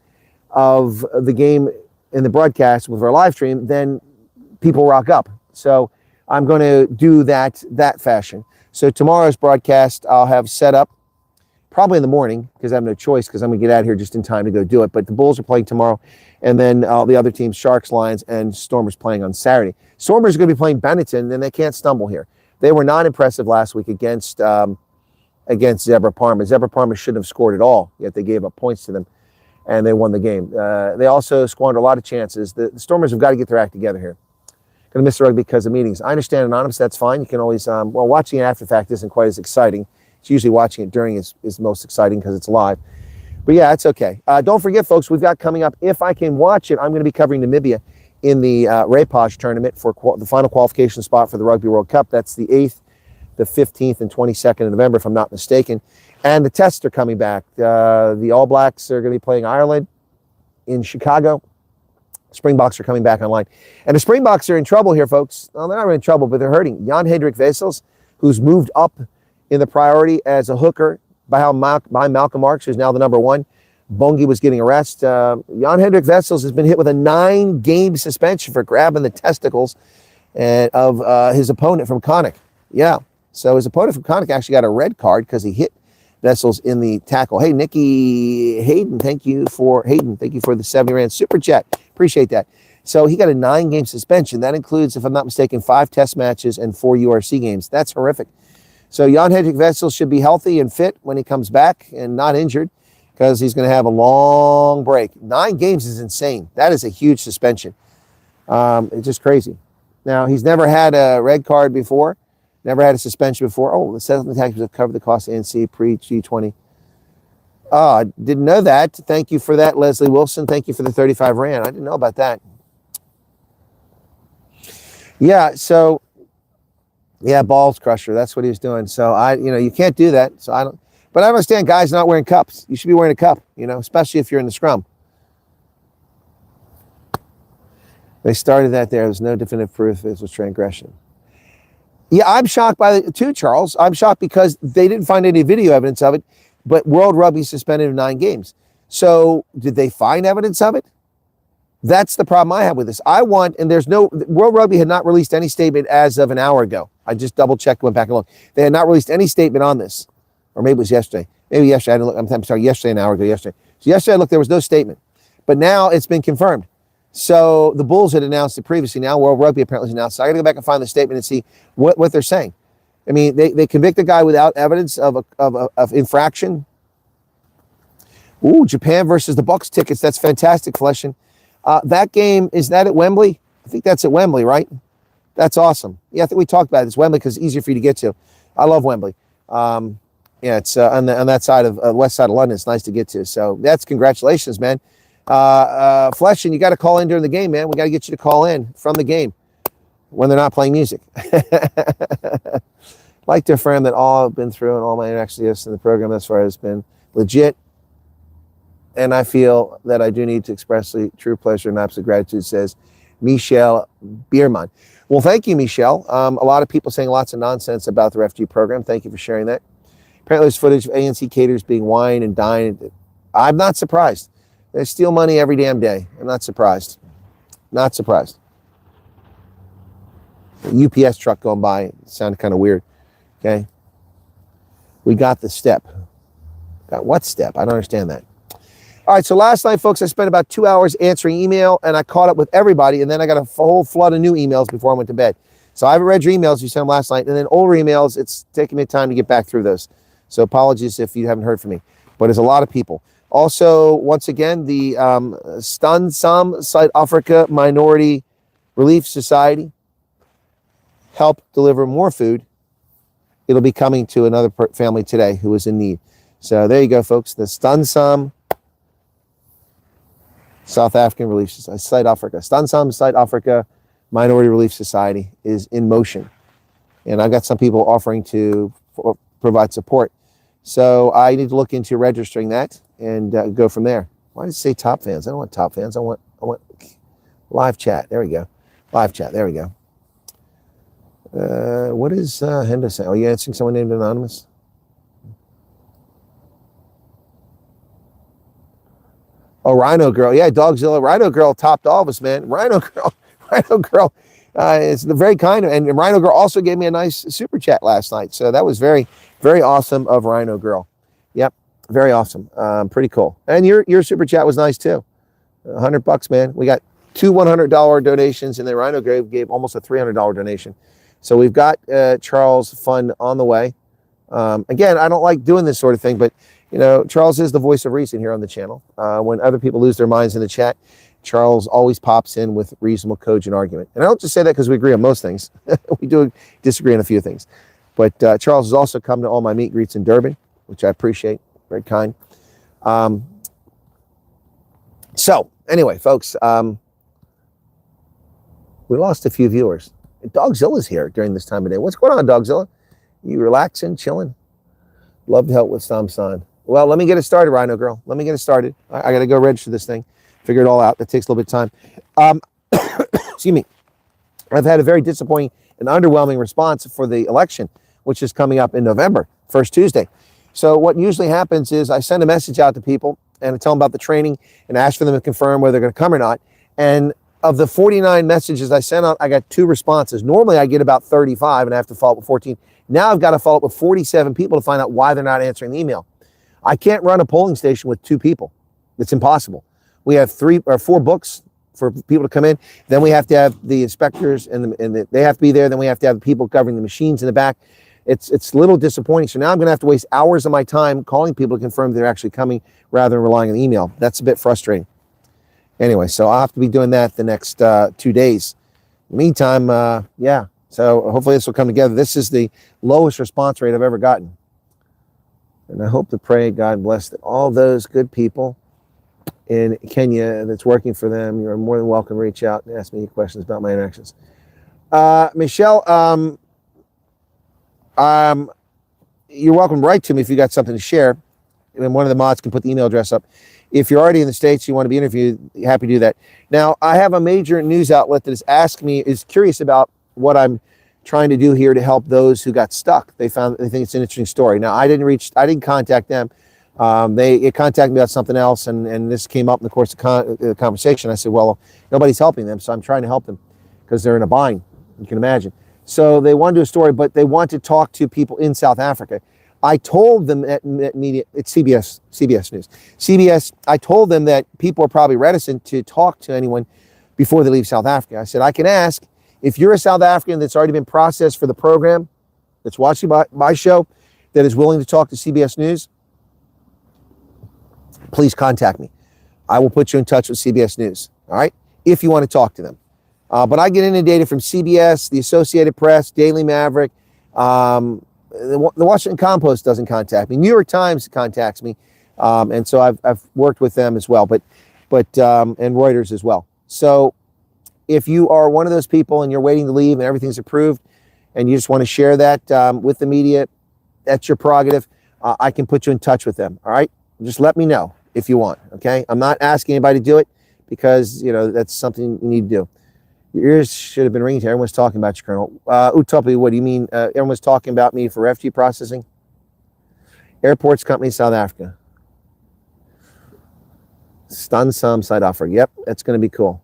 of the game in the broadcast with our live stream, then people rock up. So I'm going to do that fashion. So tomorrow's broadcast I'll have set up probably in the morning because I have no choice because I'm going to get out of here just in time to go do it. But the Bulls are playing tomorrow, and then the other teams, Sharks, Lions, and Stormers playing on Saturday. Stormers are going to be playing Benetton, and they can't stumble here. They were not impressive last week against Zebra Parma. Zebra Parma shouldn't have scored at all, yet they gave up points to them, and they won the game. They also squandered a lot of chances. The Stormers have got to get their act together here. Going to miss the rugby because of meetings. I understand Anonymous, that's fine. You can always, watching it after the fact isn't quite as exciting. It's usually watching it during is most exciting because it's live. But yeah, it's okay. Don't forget, folks, we've got coming up, if I can watch it, I'm going to be covering Namibia in the Rapage tournament for the final qualification spot for the Rugby World Cup. That's the 8th, the 15th, and 22nd of November, if I'm not mistaken. And the tests are coming back. The All Blacks are going to be playing Ireland in Chicago. Springboks are coming back online. And the Springboks are in trouble here, folks. Well, they're not really in trouble, but they're hurting. Jan-Hendrik Wessels, who's moved up in the priority as a hooker behind Malcolm Marks, who's now the number 1. Bongi was getting a rest. Jan-Hendrik Wessels has been hit with a 9-game suspension for grabbing the testicles of his opponent from Connacht. Yeah, so his opponent from Connacht actually got a red card because he hit Wessels in the tackle. Hey, Nikki Hayden, thank you for the 70 Rand super chat. Appreciate that. So he got a 9-game suspension. That includes, if I'm not mistaken, 5 test matches and 4 URC games. That's horrific. So Jan-Hendrik Wessels should be healthy and fit when he comes back and not injured because he's going to have a long break. 9 games is insane. That is a huge suspension. It's just crazy. Now, he's never had a red card before, never had a suspension before. Oh, the settlement taxes have covered the cost of NC pre-G20. Oh, I didn't know that. Thank you for that, Leslie Wilson. Thank you for the 35 Rand. I didn't know about that. Yeah, so, yeah, balls crusher. That's what he was doing. So, you can't do that. So, I don't. But I understand guys not wearing cups. You should be wearing a cup, especially if you're in the scrum. They started that there. There's no definitive proof this was transgression. Yeah, I'm shocked by it too, Charles. I'm shocked because they didn't find any video evidence of it, but World Rugby suspended him 9 games. So did they find evidence of it? That's the problem I have with this. World Rugby had not released any statement as of an hour ago. I just double checked, went back and looked. They had not released any statement on this. Or maybe it was yesterday. Maybe yesterday. I didn't look. I'm sorry, yesterday, an hour ago, yesterday. So yesterday I looked, there was no statement. But now it's been confirmed. So the Bulls had announced it previously. Now World Rugby apparently has announced. So I got to go back and find the statement and see what they're saying. I mean, they convict a guy without evidence of infraction. Ooh, Japan versus the Bucks tickets. That's fantastic, Fleshin. That game, is that at Wembley? I think that's at Wembley, right? That's awesome. Yeah, I think we talked about it. It's Wembley because it's easier for you to get to. I love Wembley. Yeah, it's on that side of west side of London. It's nice to get to. So that's congratulations, man. Fleshin, you got to call in during the game, man. We got to get you to call in from the game when they're not playing music. Like to affirm that all I've been through and all my interactions in the program thus far has been legit. And I feel that I do need to express true pleasure and absolute gratitude, says Michelle Bierman. Well, thank you, Michelle. A lot of people saying lots of nonsense about the refugee program. Thank you for sharing that. Apparently there's footage of ANC caterers being wined and dined. I'm not surprised. They steal money every damn day. I'm not surprised. Not surprised. A UPS truck going by. It sounded kind of weird. Okay. We got the step. Got what step? I don't understand that. All right, so last night, folks, I spent about 2 hours answering email, and I caught up with everybody, and then I got a whole flood of new emails before I went to bed. So I haven't read your emails you sent them last night, and then older emails, it's taking me time to get back through those. So apologies if you haven't heard from me. But there's a lot of people. Also, once again, the Stansam South Africa Minority Relief Society helped deliver more food. It'll be coming to another family today who is in need. So there you go, folks. The Stansam South African Relief Society, South Africa. Stansam South Africa Minority Relief Society is in motion. And I've got some people offering to provide support. So I need to look into registering that and go from there. Why does it say top fans? I don't want top fans. I want live chat. There we go. Live chat. There we go. What is Hendo saying? Are you answering someone named Anonymous? Oh, Rhino Girl. Yeah, Dogzilla. Rhino Girl topped all of us, man. Rhino Girl. Rhino Girl. It's the very kind of, and Rhino Girl also gave me a nice super chat last night. So that was very, very awesome of Rhino Girl. Yep, very awesome. Pretty cool. And your super chat was nice too. $100, man. We got 2 $100 donations, and then Rhino gave almost a $300 donation. So we've got Charles' fund on the way. Again, I don't like doing this sort of thing, but you know, Charles is the voice of reason here on the channel. When other people lose their minds in the chat, Charles always pops in with reasonable, cogent argument. And I don't just say that because we agree on most things. We do disagree on a few things. But Charles has also come to all my meet greets in Durban, which I appreciate. Very kind. So anyway, folks, we lost a few viewers. Dogzilla's here during this time of day. What's going on, Dogzilla? You relaxing, chilling? Love to help with Samsan. Well, let me get it started, Rhino Girl. Let me get it started. I got to go register this thing. Figure it all out. That takes a little bit of time. Excuse me. I've had a very disappointing and underwhelming response for the election, which is coming up in November, first Tuesday. So what usually happens is I send a message out to people and I tell them about the training and ask for them to confirm whether they're going to come or not. And of the 49 messages I sent out, I got 2 responses. Normally I get about 35 and I have to follow up with 14. Now I've got to follow up with 47 people to find out why they're not answering the email. I can't run a polling station with 2 people. It's impossible. We have 3 or 4 books for people to come in. Then we have to have the inspectors and they have to be there. Then we have to have the people covering the machines in the back. It's a little disappointing. So now I'm going to have to waste hours of my time calling people to confirm they're actually coming rather than relying on email. That's a bit frustrating. Anyway, so I'll have to be doing that the next 2 days. In the meantime, yeah. So hopefully this will come together. This is the lowest response rate I've ever gotten. And I hope to pray God bless all those good people in Kenya that's working for them. You're more than welcome to reach out and ask me questions about my interactions. Michelle, you're welcome to write to me if you got something to share. And one of the mods can put the email address up. If you're already in the States, you want to be interviewed, happy to do that. Now, I have a major news outlet that is curious about what I'm trying to do here to help those who got stuck. They think it's an interesting story. Now, I didn't contact them. They contacted me about something else, and this came up in the course of the conversation. I said, well, nobody's helping them, so I'm trying to help them because they're in a bind, you can imagine. So they want to do a story, but they want to talk to people in South Africa. I told them at media, it's CBS News. CBS, I told them that people are probably reticent to talk to anyone before they leave South Africa. I said, I can ask, if you're a South African that's already been processed for the program, that's watching my show, that is willing to talk to CBS News, please contact me. I will put you in touch with CBS News, all right, if you want to talk to them. But I get inundated from CBS, the Associated Press, Daily Maverick. The Washington Compost doesn't contact me. New York Times contacts me, and so I've worked with them as well, but and Reuters as well. So if you are one of those people and you're waiting to leave and everything's approved, and you just want to share that with the media, that's your prerogative. I can put you in touch with them. All right, just let me know if you want. Okay, I'm not asking anybody to do it because that's something you need to do. Your ears should have been ringing to. Everyone's talking about you, Colonel. Utopi, what do you mean? Everyone's talking about me for refugee processing? Airports Company, South Africa. Stansam South Africa. Yep, that's going to be cool.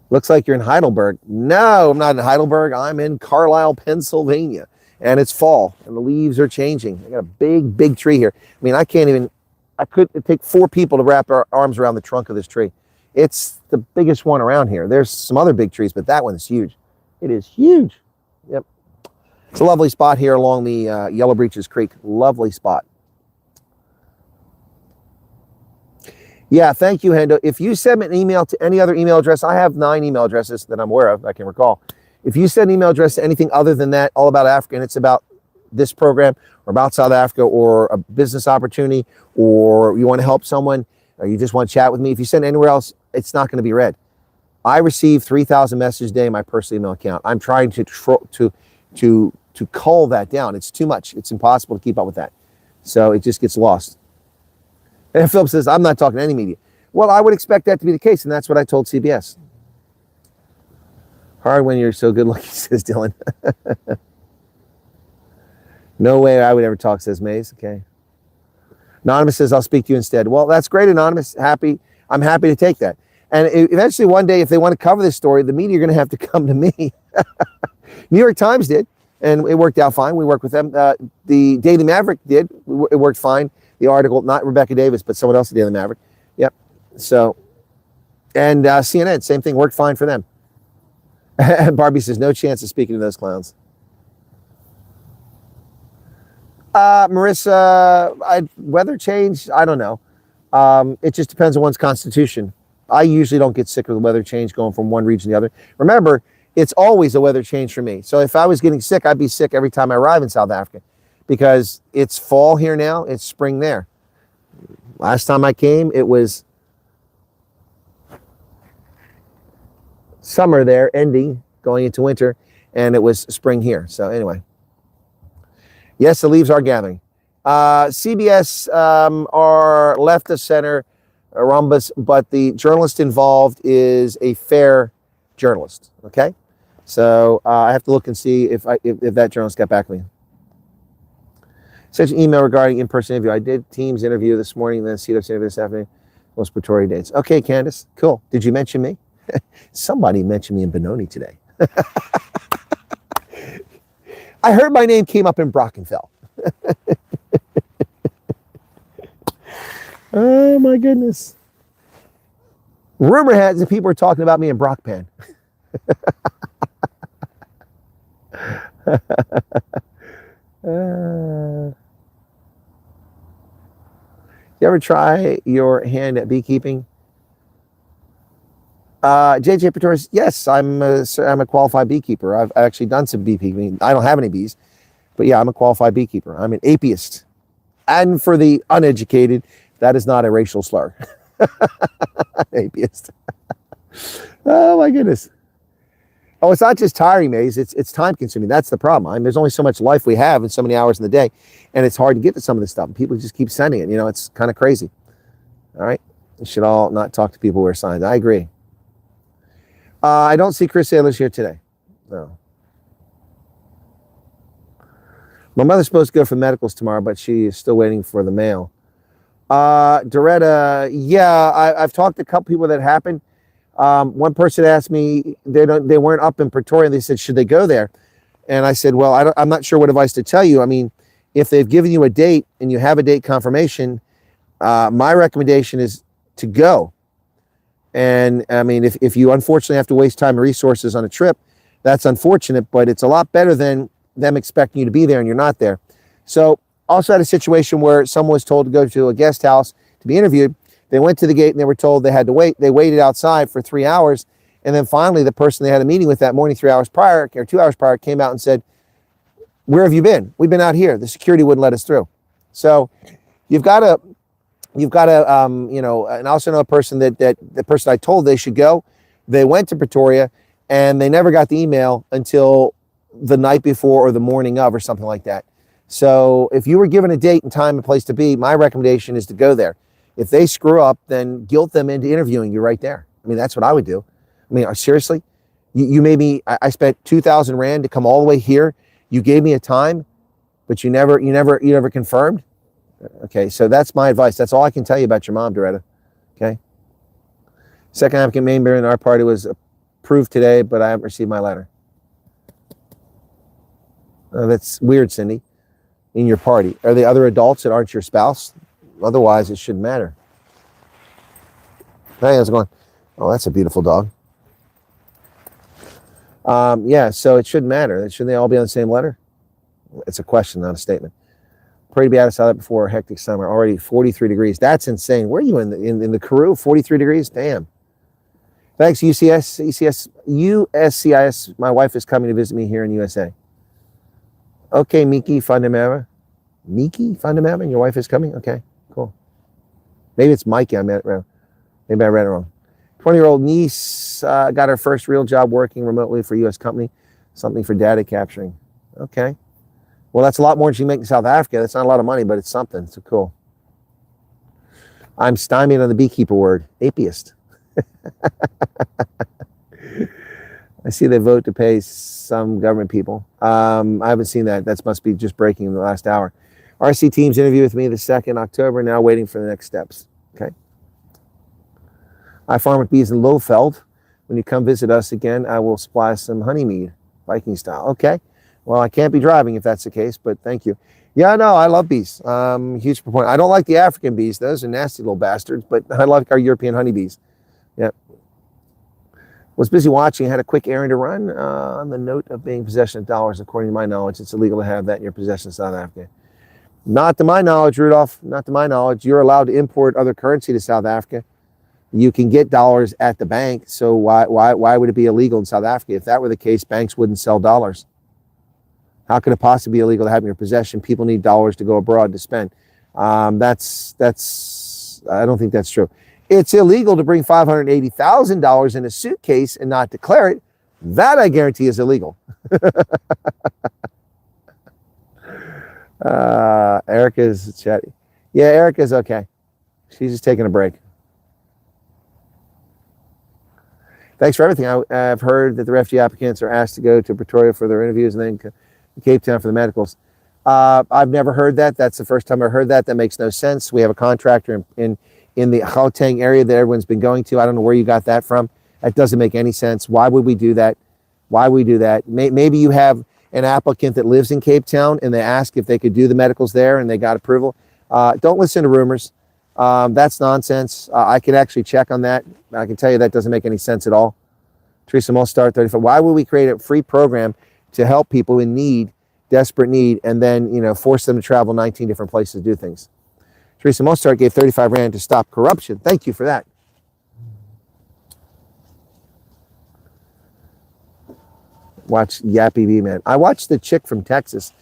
Looks like you're in Heidelberg. No, I'm not in Heidelberg. I'm in Carlisle, Pennsylvania. And it's fall, and the leaves are changing. I got a big, big tree here. I mean, it'd take 4 people to wrap our arms around the trunk of this tree. It's the biggest one around here. There's some other big trees, but that one is huge. It is huge. Yep. It's a lovely spot here along the Yellow Breeches Creek. Lovely spot. Yeah, thank you, Hendo. If you send me an email to any other email address, I have 9 email addresses that I'm aware of, I can recall. If you send an email address to anything other than that, all about Africa, and it's about this program or about South Africa or a business opportunity, or you want to help someone, or you just want to chat with me, if you send anywhere else, it's not going to be read. I receive 3,000 messages a day in my personal email account. I'm trying to cull that down. It's too much. It's impossible to keep up with that. So it just gets lost. And Philip says, I'm not talking to any media. Well, I would expect that to be the case, and that's what I told CBS. Hard when you're so good looking, says Dylan. No way I would ever talk, says Maze. Okay. Anonymous says, I'll speak to you instead. Well, that's great, Anonymous. I'm happy to take that. And eventually one day, if they want to cover this story, the media are going to have to come to me. New York Times did, and it worked out fine. We worked with them. The Daily Maverick did. It worked fine. The article, not Rebecca Davis, but someone else at Daily Maverick. Yep. So, and CNN, same thing, worked fine for them. And Barbie says, no chance of speaking to those clowns. Marissa, weather change, I don't know. It just depends on one's constitution. I usually don't get sick with the weather change going from one region to the other. Remember, it's always a weather change for me. So if I was getting sick, I'd be sick every time I arrive in South Africa. Because it's fall here now, it's spring there. Last time I came, it was summer there, ending, going into winter, and it was spring here. So anyway. Yes, the leaves are gathering. CBS are left of center, rhombus, but the journalist involved is a fair journalist, okay? So I have to look and see if that journalist got back to me. Such an email regarding in-person interview. I did Teams interview this morning, then CDOX interview this afternoon. Most Pretoria dates. Okay, Candace, cool. Did you mention me? Somebody mentioned me in Benoni today. I heard my name came up in Brockenfell. Oh my goodness. Rumor has it people are talking about me in Brockpan. You ever try your hand at beekeeping? JJ Pretorius, yes, I'm a qualified beekeeper. I've actually done some beekeeping. I don't have any bees, but yeah, I'm a qualified beekeeper. I'm an apiist. And for the uneducated, that is not a racial slur. Apiist. Oh my goodness. Oh, it's not just tiring, Maze. It's time consuming. That's the problem. I mean, there's only so much life we have and so many hours in the day, and it's hard to get to some of this stuff. And people just keep sending it. You know, it's kind of crazy. All right. You should all not talk to people who wear signs. I agree. I don't see Chris Sailors here today. No. My mother's supposed to go for medicals tomorrow, but she is still waiting for the mail. Doretta, yeah, I've talked to a couple people that happened. One person asked me, they weren't up in Pretoria. They said, should they go there? And I said, well, I'm not sure what advice to tell you. I mean, if they've given you a date and you have a date confirmation, my recommendation is to go. And I mean, if you unfortunately have to waste time and resources on a trip, that's unfortunate, but it's a lot better than them expecting you to be there and you're not there. So also had a situation where someone was told to go to a guest house to be interviewed. They went to the gate and they were told they had to wait. They waited outside for 3 hours. And then finally, the person they had a meeting with that morning, 3 hours prior or 2 hours prior, came out and said, where have you been? We've been out here. The security wouldn't let us through. So you've got to, you know, and I also know a person that the person I told they should go, they went to Pretoria and they never got the email until the night before or the morning of or something like that. So if you were given a date and time and place to be, my recommendation is to go there. If they screw up, then guilt them into interviewing you right there. I mean, that's what I would do. I mean, seriously, you made me, I spent 2,000 Rand to come all the way here. You gave me a time, but you never confirmed. Okay, so that's my advice. That's all I can tell you about your mom, Doretta. Okay. Second applicant main bearer in our party was approved today, but I haven't received my letter. That's weird, Cindy. In your party, are there other adults that aren't your spouse? Otherwise, it shouldn't matter. Hey, how's it going? Oh, that's a beautiful dog. Yeah, so it shouldn't matter. Shouldn't they all be on the same letter? It's a question, not a statement. Pray to be out of South Africa before a hectic summer. Already 43 degrees. That's insane. Where are you in the Karoo? 43 degrees? Damn. Thanks, USCIS. My wife is coming to visit me here in USA. Okay, Miki Fundamera. Miki Fundamera, and your wife is coming? Okay, cool. Maybe it's Mikey. Maybe I read it wrong. 20-year-old niece got her first real job working remotely for a U.S. company. Something for data capturing. Okay. Well, that's a lot more than she can make in South Africa. That's not a lot of money, but it's something. So cool. I'm stymied on the beekeeper word. Atheist. I see they vote to pay some government people. I haven't seen that. That must be just breaking in the last hour. RC Team's interview with me the 2nd October. Now waiting for the next steps. Okay. I farm with bees in Lowfeld. When you come visit us again, I will supply some honey mead, Viking style. Okay. Well, I can't be driving if that's the case, but thank you. Yeah, no, I love bees. Huge proponent. I don't like the African bees. Those are nasty little bastards, but I like our European honeybees. Yeah. Was busy watching. Had a quick errand to run. On the note of being possession of dollars, according to my knowledge, it's illegal to have that in your possession in South Africa. Not to my knowledge, Rudolph. Not to my knowledge. You're allowed to import other currency to South Africa. You can get dollars at the bank. So why would it be illegal in South Africa? If that were the case, banks wouldn't sell dollars. How could it possibly be illegal to have in your possession? People need dollars to go abroad to spend. I don't think that's true. It's illegal to bring $580,000 in a suitcase and not declare it. That I guarantee is illegal. Erica's chatty. Yeah, Erica's okay. She's just taking a break. Thanks for everything. I've heard that the refugee applicants are asked to go to Pretoria for their interviews and then Cape Town for the medicals. I've never heard that. That's the first time I heard that. That makes no sense. We have a contractor in the Gauteng area that everyone's been going to. I don't know where you got that from. That doesn't make any sense. Why would we do that? Why would we do that? Maybe you have an applicant that lives in Cape Town and they ask if they could do the medicals there and they got approval. Don't listen to rumors. That's nonsense. I can actually check on that. I can tell you that doesn't make any sense at all. Teresa Mostart, 35. Why would we create a free program to help people in need, desperate need, and then force them to travel 19 different places to do things? Teresa Mostart gave 35 Rand to stop corruption. Thank you for that. Watch Yappy B Man. I watched the chick from Texas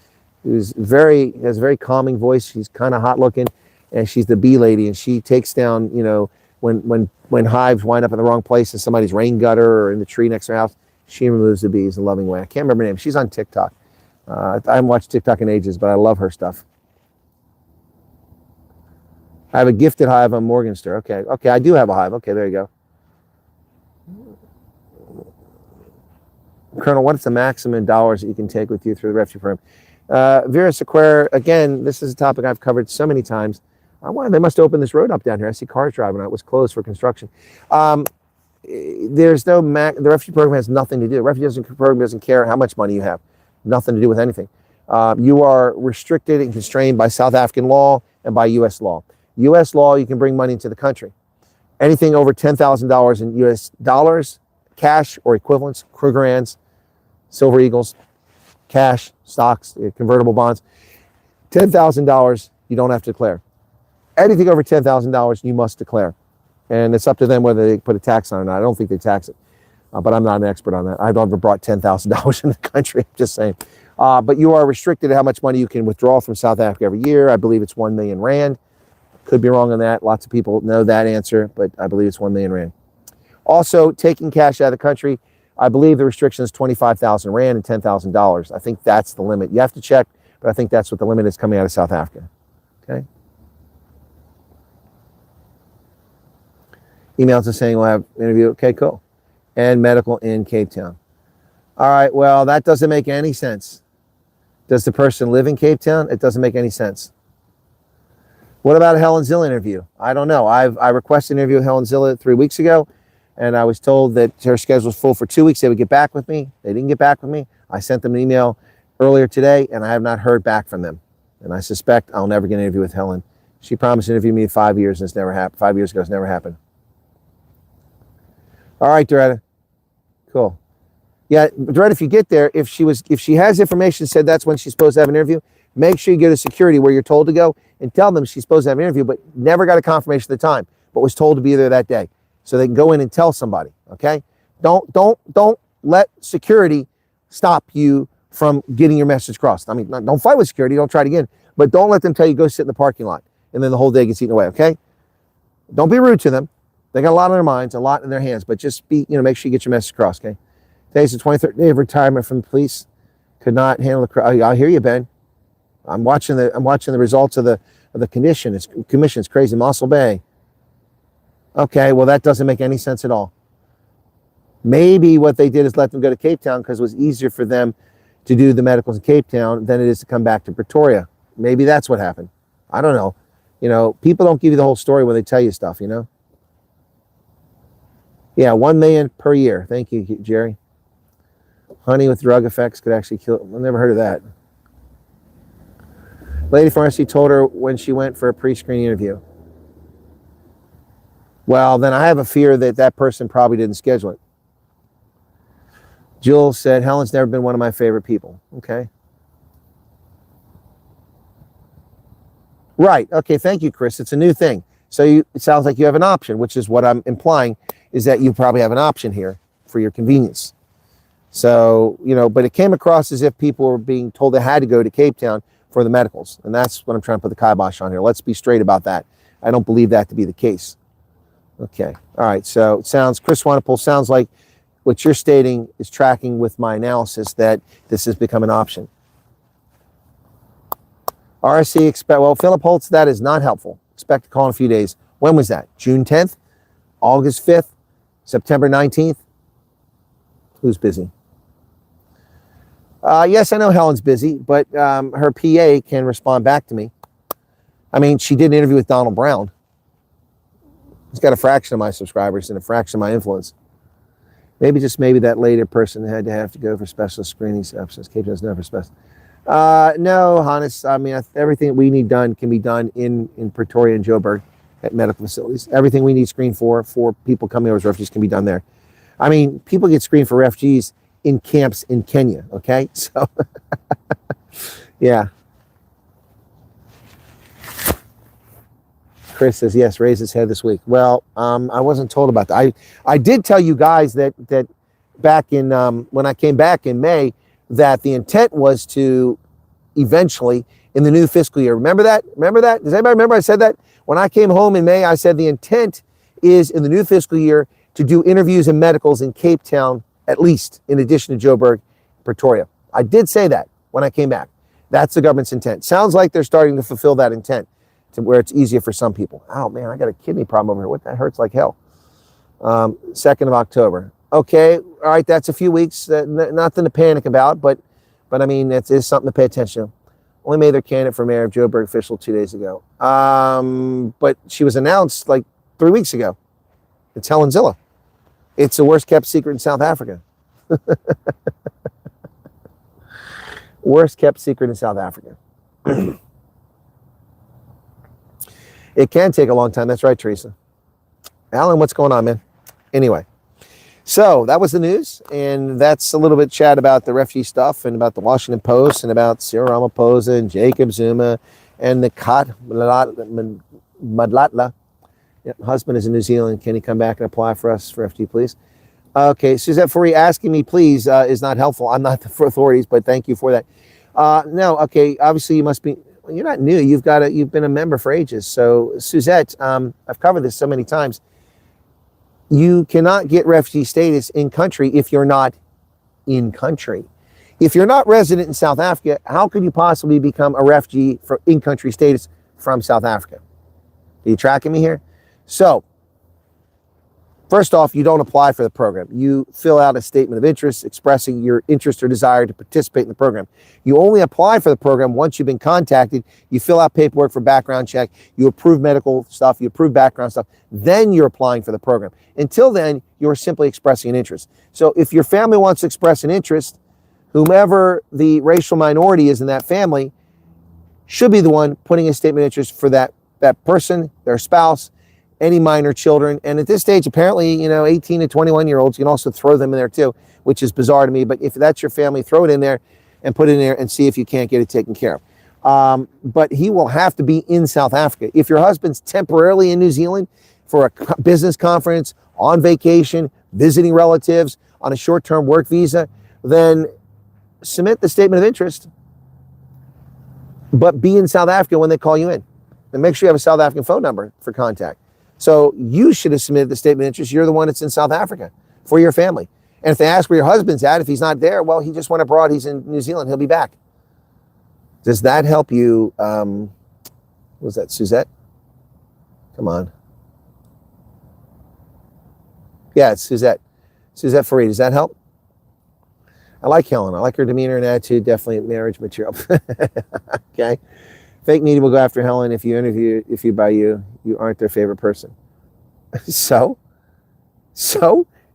who's has a very calming voice. She's kind of hot looking, and she's the bee lady, and she takes down, when hives wind up in the wrong place in somebody's rain gutter or in the tree next to her house, she removes the bees in a loving way. I can't remember her name. She's on TikTok. I haven't watched TikTok in ages, but I love her stuff. I have a gifted hive on Morganster. Okay, I do have a hive. Okay, there you go. Colonel, what's the maximum dollars that you can take with you through the refugee program? Vera Sequer, again, this is a topic I've covered so many times. They must open this road up down here. I see cars driving on it. It was closed for construction. There's no the refugee program has nothing to do. The refugee program doesn't care how much money you have. Nothing to do with anything. You are restricted and constrained by South African law and by U.S. law. U.S. law, you can bring money into the country. Anything over $10,000 in U.S. dollars, cash or equivalents, Krugerrands, Silver Eagles, cash, stocks, convertible bonds, $10,000 you don't have to declare. Anything over $10,000 you must declare. And it's up to them whether they put a tax on it or not. I don't think they tax it, but I'm not an expert on that. I've never brought $10,000 in the country, I'm just saying. But you are restricted to how much money you can withdraw from South Africa every year. I believe it's 1 million Rand. Could be wrong on that. Lots of people know that answer, but I believe it's 1 million Rand. Also, taking cash out of the country, I believe the restriction is 25,000 Rand and $10,000. I think that's the limit. You have to check, but I think that's what the limit is coming out of South Africa. Okay. Emails are saying we'll have an interview. Okay, cool. And medical in Cape Town. All right, well, that doesn't make any sense. Does the person live in Cape Town? It doesn't make any sense. What about a Helen Zilla interview? I don't know. I requested an interview with Helen Zilla 3 weeks ago, and I was told that her schedule was full for 2 weeks. They would get back with me. They didn't get back with me. I sent them an email earlier today, and I have not heard back from them. And I suspect I'll never get an interview with Helen. She promised to interview me in 5 years, and it's never happened. 5 years ago, it's never happened. All right, Doretta. Cool. Yeah, right. If you get there, if she has information said that's when she's supposed to have an interview, make sure you go to security where you're told to go and tell them she's supposed to have an interview, but never got a confirmation of the time, but was told to be there that day, so they can go in and tell somebody. Okay, don't let security stop you from getting your message across. I mean, don't fight with security. Don't try it again, but don't let them tell you go sit in the parking lot and then the whole day gets eaten away. Okay, don't be rude to them. They got a lot on their minds, a lot in their hands, but just be, make sure you get your message across. Okay. Today's the 23rd day of retirement from the police. Could not handle the crowd. I hear you, Ben. I'm watching the results of the commission. It's crazy. Mossel Bay. Okay, well that doesn't make any sense at all. Maybe what they did is let them go to Cape Town because it was easier for them to do the medicals in Cape Town than it is to come back to Pretoria. Maybe that's what happened. I don't know. People don't give you the whole story when they tell you stuff. Yeah, 1 million per year. Thank you, Jerry. Honey with drug effects could actually kill. I've never heard of that. Lady pharmacy told her when she went for a pre-screen interview. Well, then I have a fear that person probably didn't schedule it. Jules said, Helen's never been one of my favorite people. Okay. Right. Okay. Thank you, Chris. It's a new thing. So it sounds like you have an option, which is what I'm implying is that you probably have an option here for your convenience. So, but it came across as if people were being told they had to go to Cape Town for the medicals. And that's what I'm trying to put the kibosh on here. Let's be straight about that. I don't believe that to be the case. Okay. All right. So it sounds, Chris Wyatt sounds like what you're stating is tracking with my analysis that this has become an option. RSC expect, well, Philip Holtz, that is not helpful. Expect to call in a few days. When was that? June 10th? August 5th? September 19th? Who's busy? Yes, I know Helen's busy, but her PA can respond back to me. I mean, she did an interview with Donald Brown. He's got a fraction of my subscribers and a fraction of my influence. Maybe that later person had to have to go for specialist screenings. Cape Town's never special. No, Hannes. I mean, everything we need done can be done in Pretoria and Joburg at medical facilities. Everything we need screened for people coming over as refugees can be done there. I mean, people get screened for refugees in camps in Kenya, okay? So, yeah. Chris says, yes, raise his head this week. Well, I wasn't told about that. I did tell you guys that back in, when I came back in May, that the intent was to eventually, in the new fiscal year, remember that? Does anybody remember I said that? When I came home in May, I said the intent is in the new fiscal year to do interviews and medicals in Cape Town, at least, in addition to Joburg, Pretoria. I did say that when I came back. That's the government's intent. Sounds like they're starting to fulfill that intent to where it's easier for some people. Oh man, I got a kidney problem over here. What, that hurts like hell. 2nd of October. Okay, all right, that's a few weeks. Nothing to panic about, but I mean, it is something to pay attention to. Only made their candidate for mayor of Joburg official 2 days ago. But she was announced like 3 weeks ago. It's Helen Zilla. It's the worst kept secret in South Africa. Worst kept secret in South Africa. It can take a long time. That's right, Teresa. Alan, what's going on, man? Anyway, so that was the news, and that's a little bit chat about the refugee stuff and about the Washington Post and about Cyril Ramaphosa and Jacob Zuma and the Madlatla. Yeah, husband is in New Zealand. Can he come back and apply for us for FG, please? Okay, Suzette Fourie asking me, please, is not helpful. I'm not for authorities, but thank you for that. No, okay, obviously you must be, well, you're not new. You've been a member for ages. So Suzette, I've covered this so many times. You cannot get refugee status in country if you're not in country. If you're not resident in South Africa, how could you possibly become a refugee for in-country status from South Africa? Are you tracking me here? So, first off, you don't apply for the program. You fill out a statement of interest expressing your interest or desire to participate in the program. You only apply for the program once you've been contacted. You fill out paperwork for background check. You approve medical stuff. You approve background stuff. Then you're applying for the program. Until then, you're simply expressing an interest. So if your family wants to express an interest, whomever the racial minority is in that family should be the one putting a statement of interest for that person, their spouse, any minor children. And at this stage, apparently, 18 to 21-year-olds, you can also throw them in there too, which is bizarre to me. But if that's your family, throw it in there and put it in there and see if you can't get it taken care of. But he will have to be in South Africa. If your husband's temporarily in New Zealand for a business conference, on vacation, visiting relatives, on a short-term work visa, then submit the statement of interest, but be in South Africa when they call you in. And make sure you have a South African phone number for contact. So you should have submitted the statement of interest. You're the one that's in South Africa for your family. And if they ask where your husband's at, if he's not there, well, he just went abroad. He's in New Zealand. He'll be back. Does that help you? What was that, Suzette? Come on. Yeah, it's Suzette. Suzette Farid. Does that help? I like Helen. I like her demeanor and attitude. Definitely marriage material. Okay. Fake media will go after Helen if you by you aren't their favorite person. So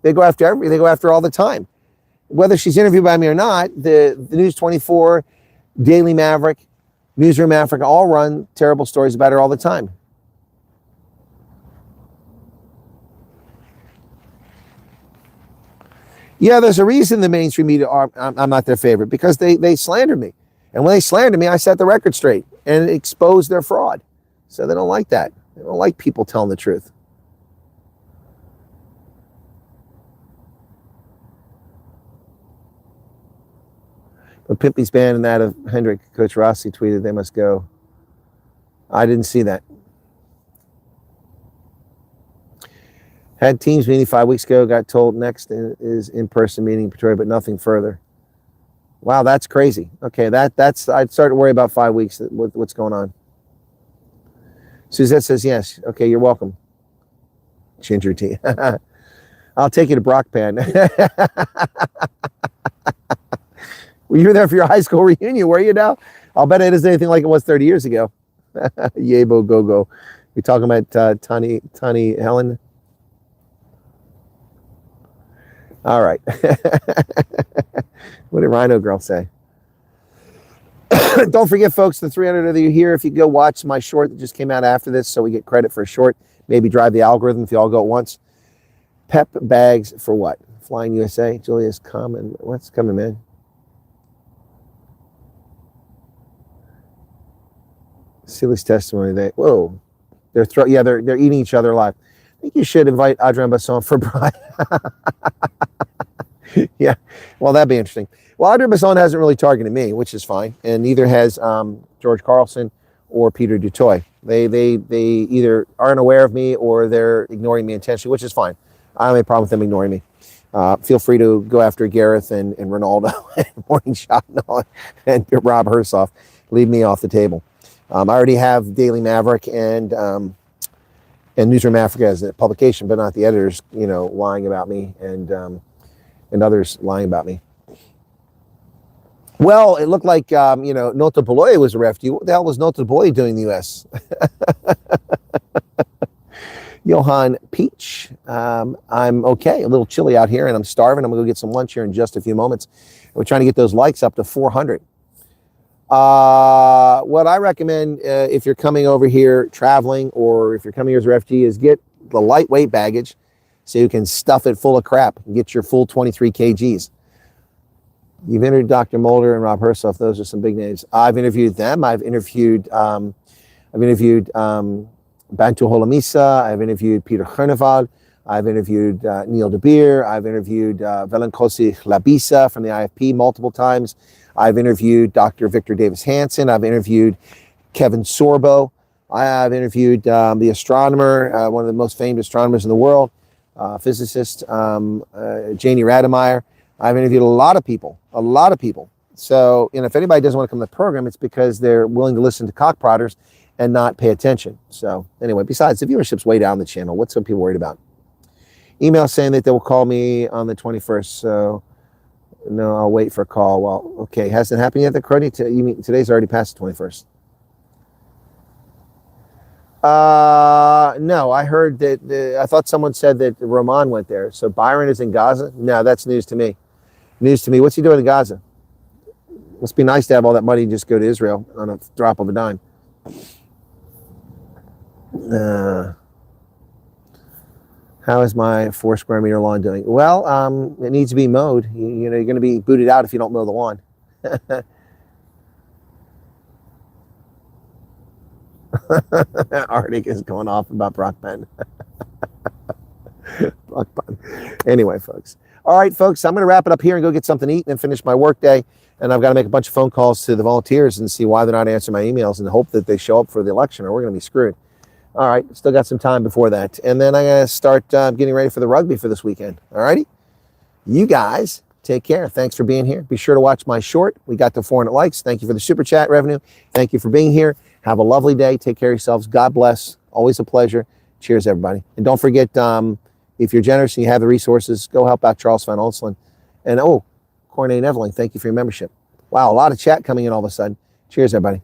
they go after all the time. Whether she's interviewed by me or not, the News 24, Daily Maverick, Newsroom Africa all run terrible stories about her all the time. Yeah, there's a reason the mainstream media I'm not their favorite, because they slandered me. And when they slandered me, I set the record straight and exposed their fraud. So they don't like that. They don't like people telling the truth. But Pimpy's band and that of Hendrik, Coach Rossi tweeted they must go. I didn't see that. Had teams meeting 5 weeks ago, got told next is in-person meeting in Pretoria, but nothing further. Wow, that's crazy. Okay, that's I'd start to worry about 5 weeks with what's going on. Suzette says yes. Okay, you're welcome. Ginger tea. I'll take you to Brockpan. Well, you were there for your high school reunion, were you now? I'll bet it isn't anything like it was 30 years ago. Yabo go-go. You're talking about Tani Helen? All right. What did Rhino Girl say? Don't forget, folks, the 300 of you here, if you go watch my short that just came out after this, so we get credit for a short, maybe drive the algorithm if you all go at once. Pep bags for what? Flying USA? Julia's coming. What's coming, man? Sealy's testimony. They're eating each other alive. I think you should invite Adrian Basson for bride. Yeah, well, that'd be interesting. Well, Adrian Basson hasn't really targeted me, which is fine, and neither has George Carlson or Peter Dutoy. They either aren't aware of me or they're ignoring me intentionally, which is fine. I don't have any problem with them ignoring me. Feel free to go after Gareth and Ronaldo and Morning Shot and Rob Hersoff. Leave me off the table. I already have Daily Maverick and Newsroom Africa as a publication, but not the editors, lying about me and others lying about me. Well, it looked like, Nota Baloy was a refugee. What the hell was Nota Baloy doing in the U.S.? Johan Peach, I'm okay. A little chilly out here, and I'm starving. I'm going to go get some lunch here in just a few moments. We're trying to get those likes up to 400. What I recommend if you're coming over here traveling, or if you're coming here as a refugee, is get the lightweight baggage so you can stuff it full of crap and get your full 23 kgs. You've interviewed Dr. Mulder and Rob Hersoff. Those are some big names. I've interviewed them. I've interviewed Bantu Holomisa. I've interviewed Peter Groenewald. I've interviewed Neil de Beer. I've interviewed Velenkosi Labisa from the IFP multiple times. I've interviewed Dr. Victor Davis Hanson. I've interviewed Kevin Sorbo. I've interviewed the astronomer, one of the most famous astronomers in the world, physicist, Janie Rademeyer. I've interviewed a lot of people. So, if anybody doesn't want to come to the program, it's because they're willing to listen to cockprodders and not pay attention. So anyway, besides, the viewership's way down the channel. What's some people worried about? Email saying that they will call me on the 21st. So no, I'll wait for a call. Well, okay. Hasn't happened yet, the Crony? You mean today's already past the 21st? No, I heard that, I thought someone said that Roman went there. So Byron is in Gaza? No, that's news to me. News to me. What's he doing in Gaza? Must be nice to have all that money and just go to Israel on a drop of a dime. How is my 4 square meter lawn doing? Well, it needs to be mowed. You know, you're going to be booted out if you don't mow the lawn. Arctic is going off about Brock Ben. Brock Ben. Anyway, folks. All right, folks, I'm going to wrap it up here and go get something to eat and finish my work day. And I've got to make a bunch of phone calls to the volunteers and see why they're not answering my emails and hope that they show up for the election or we're going to be screwed. All right, still got some time before that. And then I'm going to start getting ready for the rugby for this weekend. All righty? You guys take care. Thanks for being here. Be sure to watch my short. We got to 400 likes. Thank you for the super chat revenue. Thank you for being here. Have a lovely day. Take care of yourselves. God bless. Always a pleasure. Cheers, everybody. And don't forget, if you're generous and you have the resources, go help out Charles Van Olsland. And, Cornay Neveling, thank you for your membership. Wow, a lot of chat coming in all of a sudden. Cheers, everybody.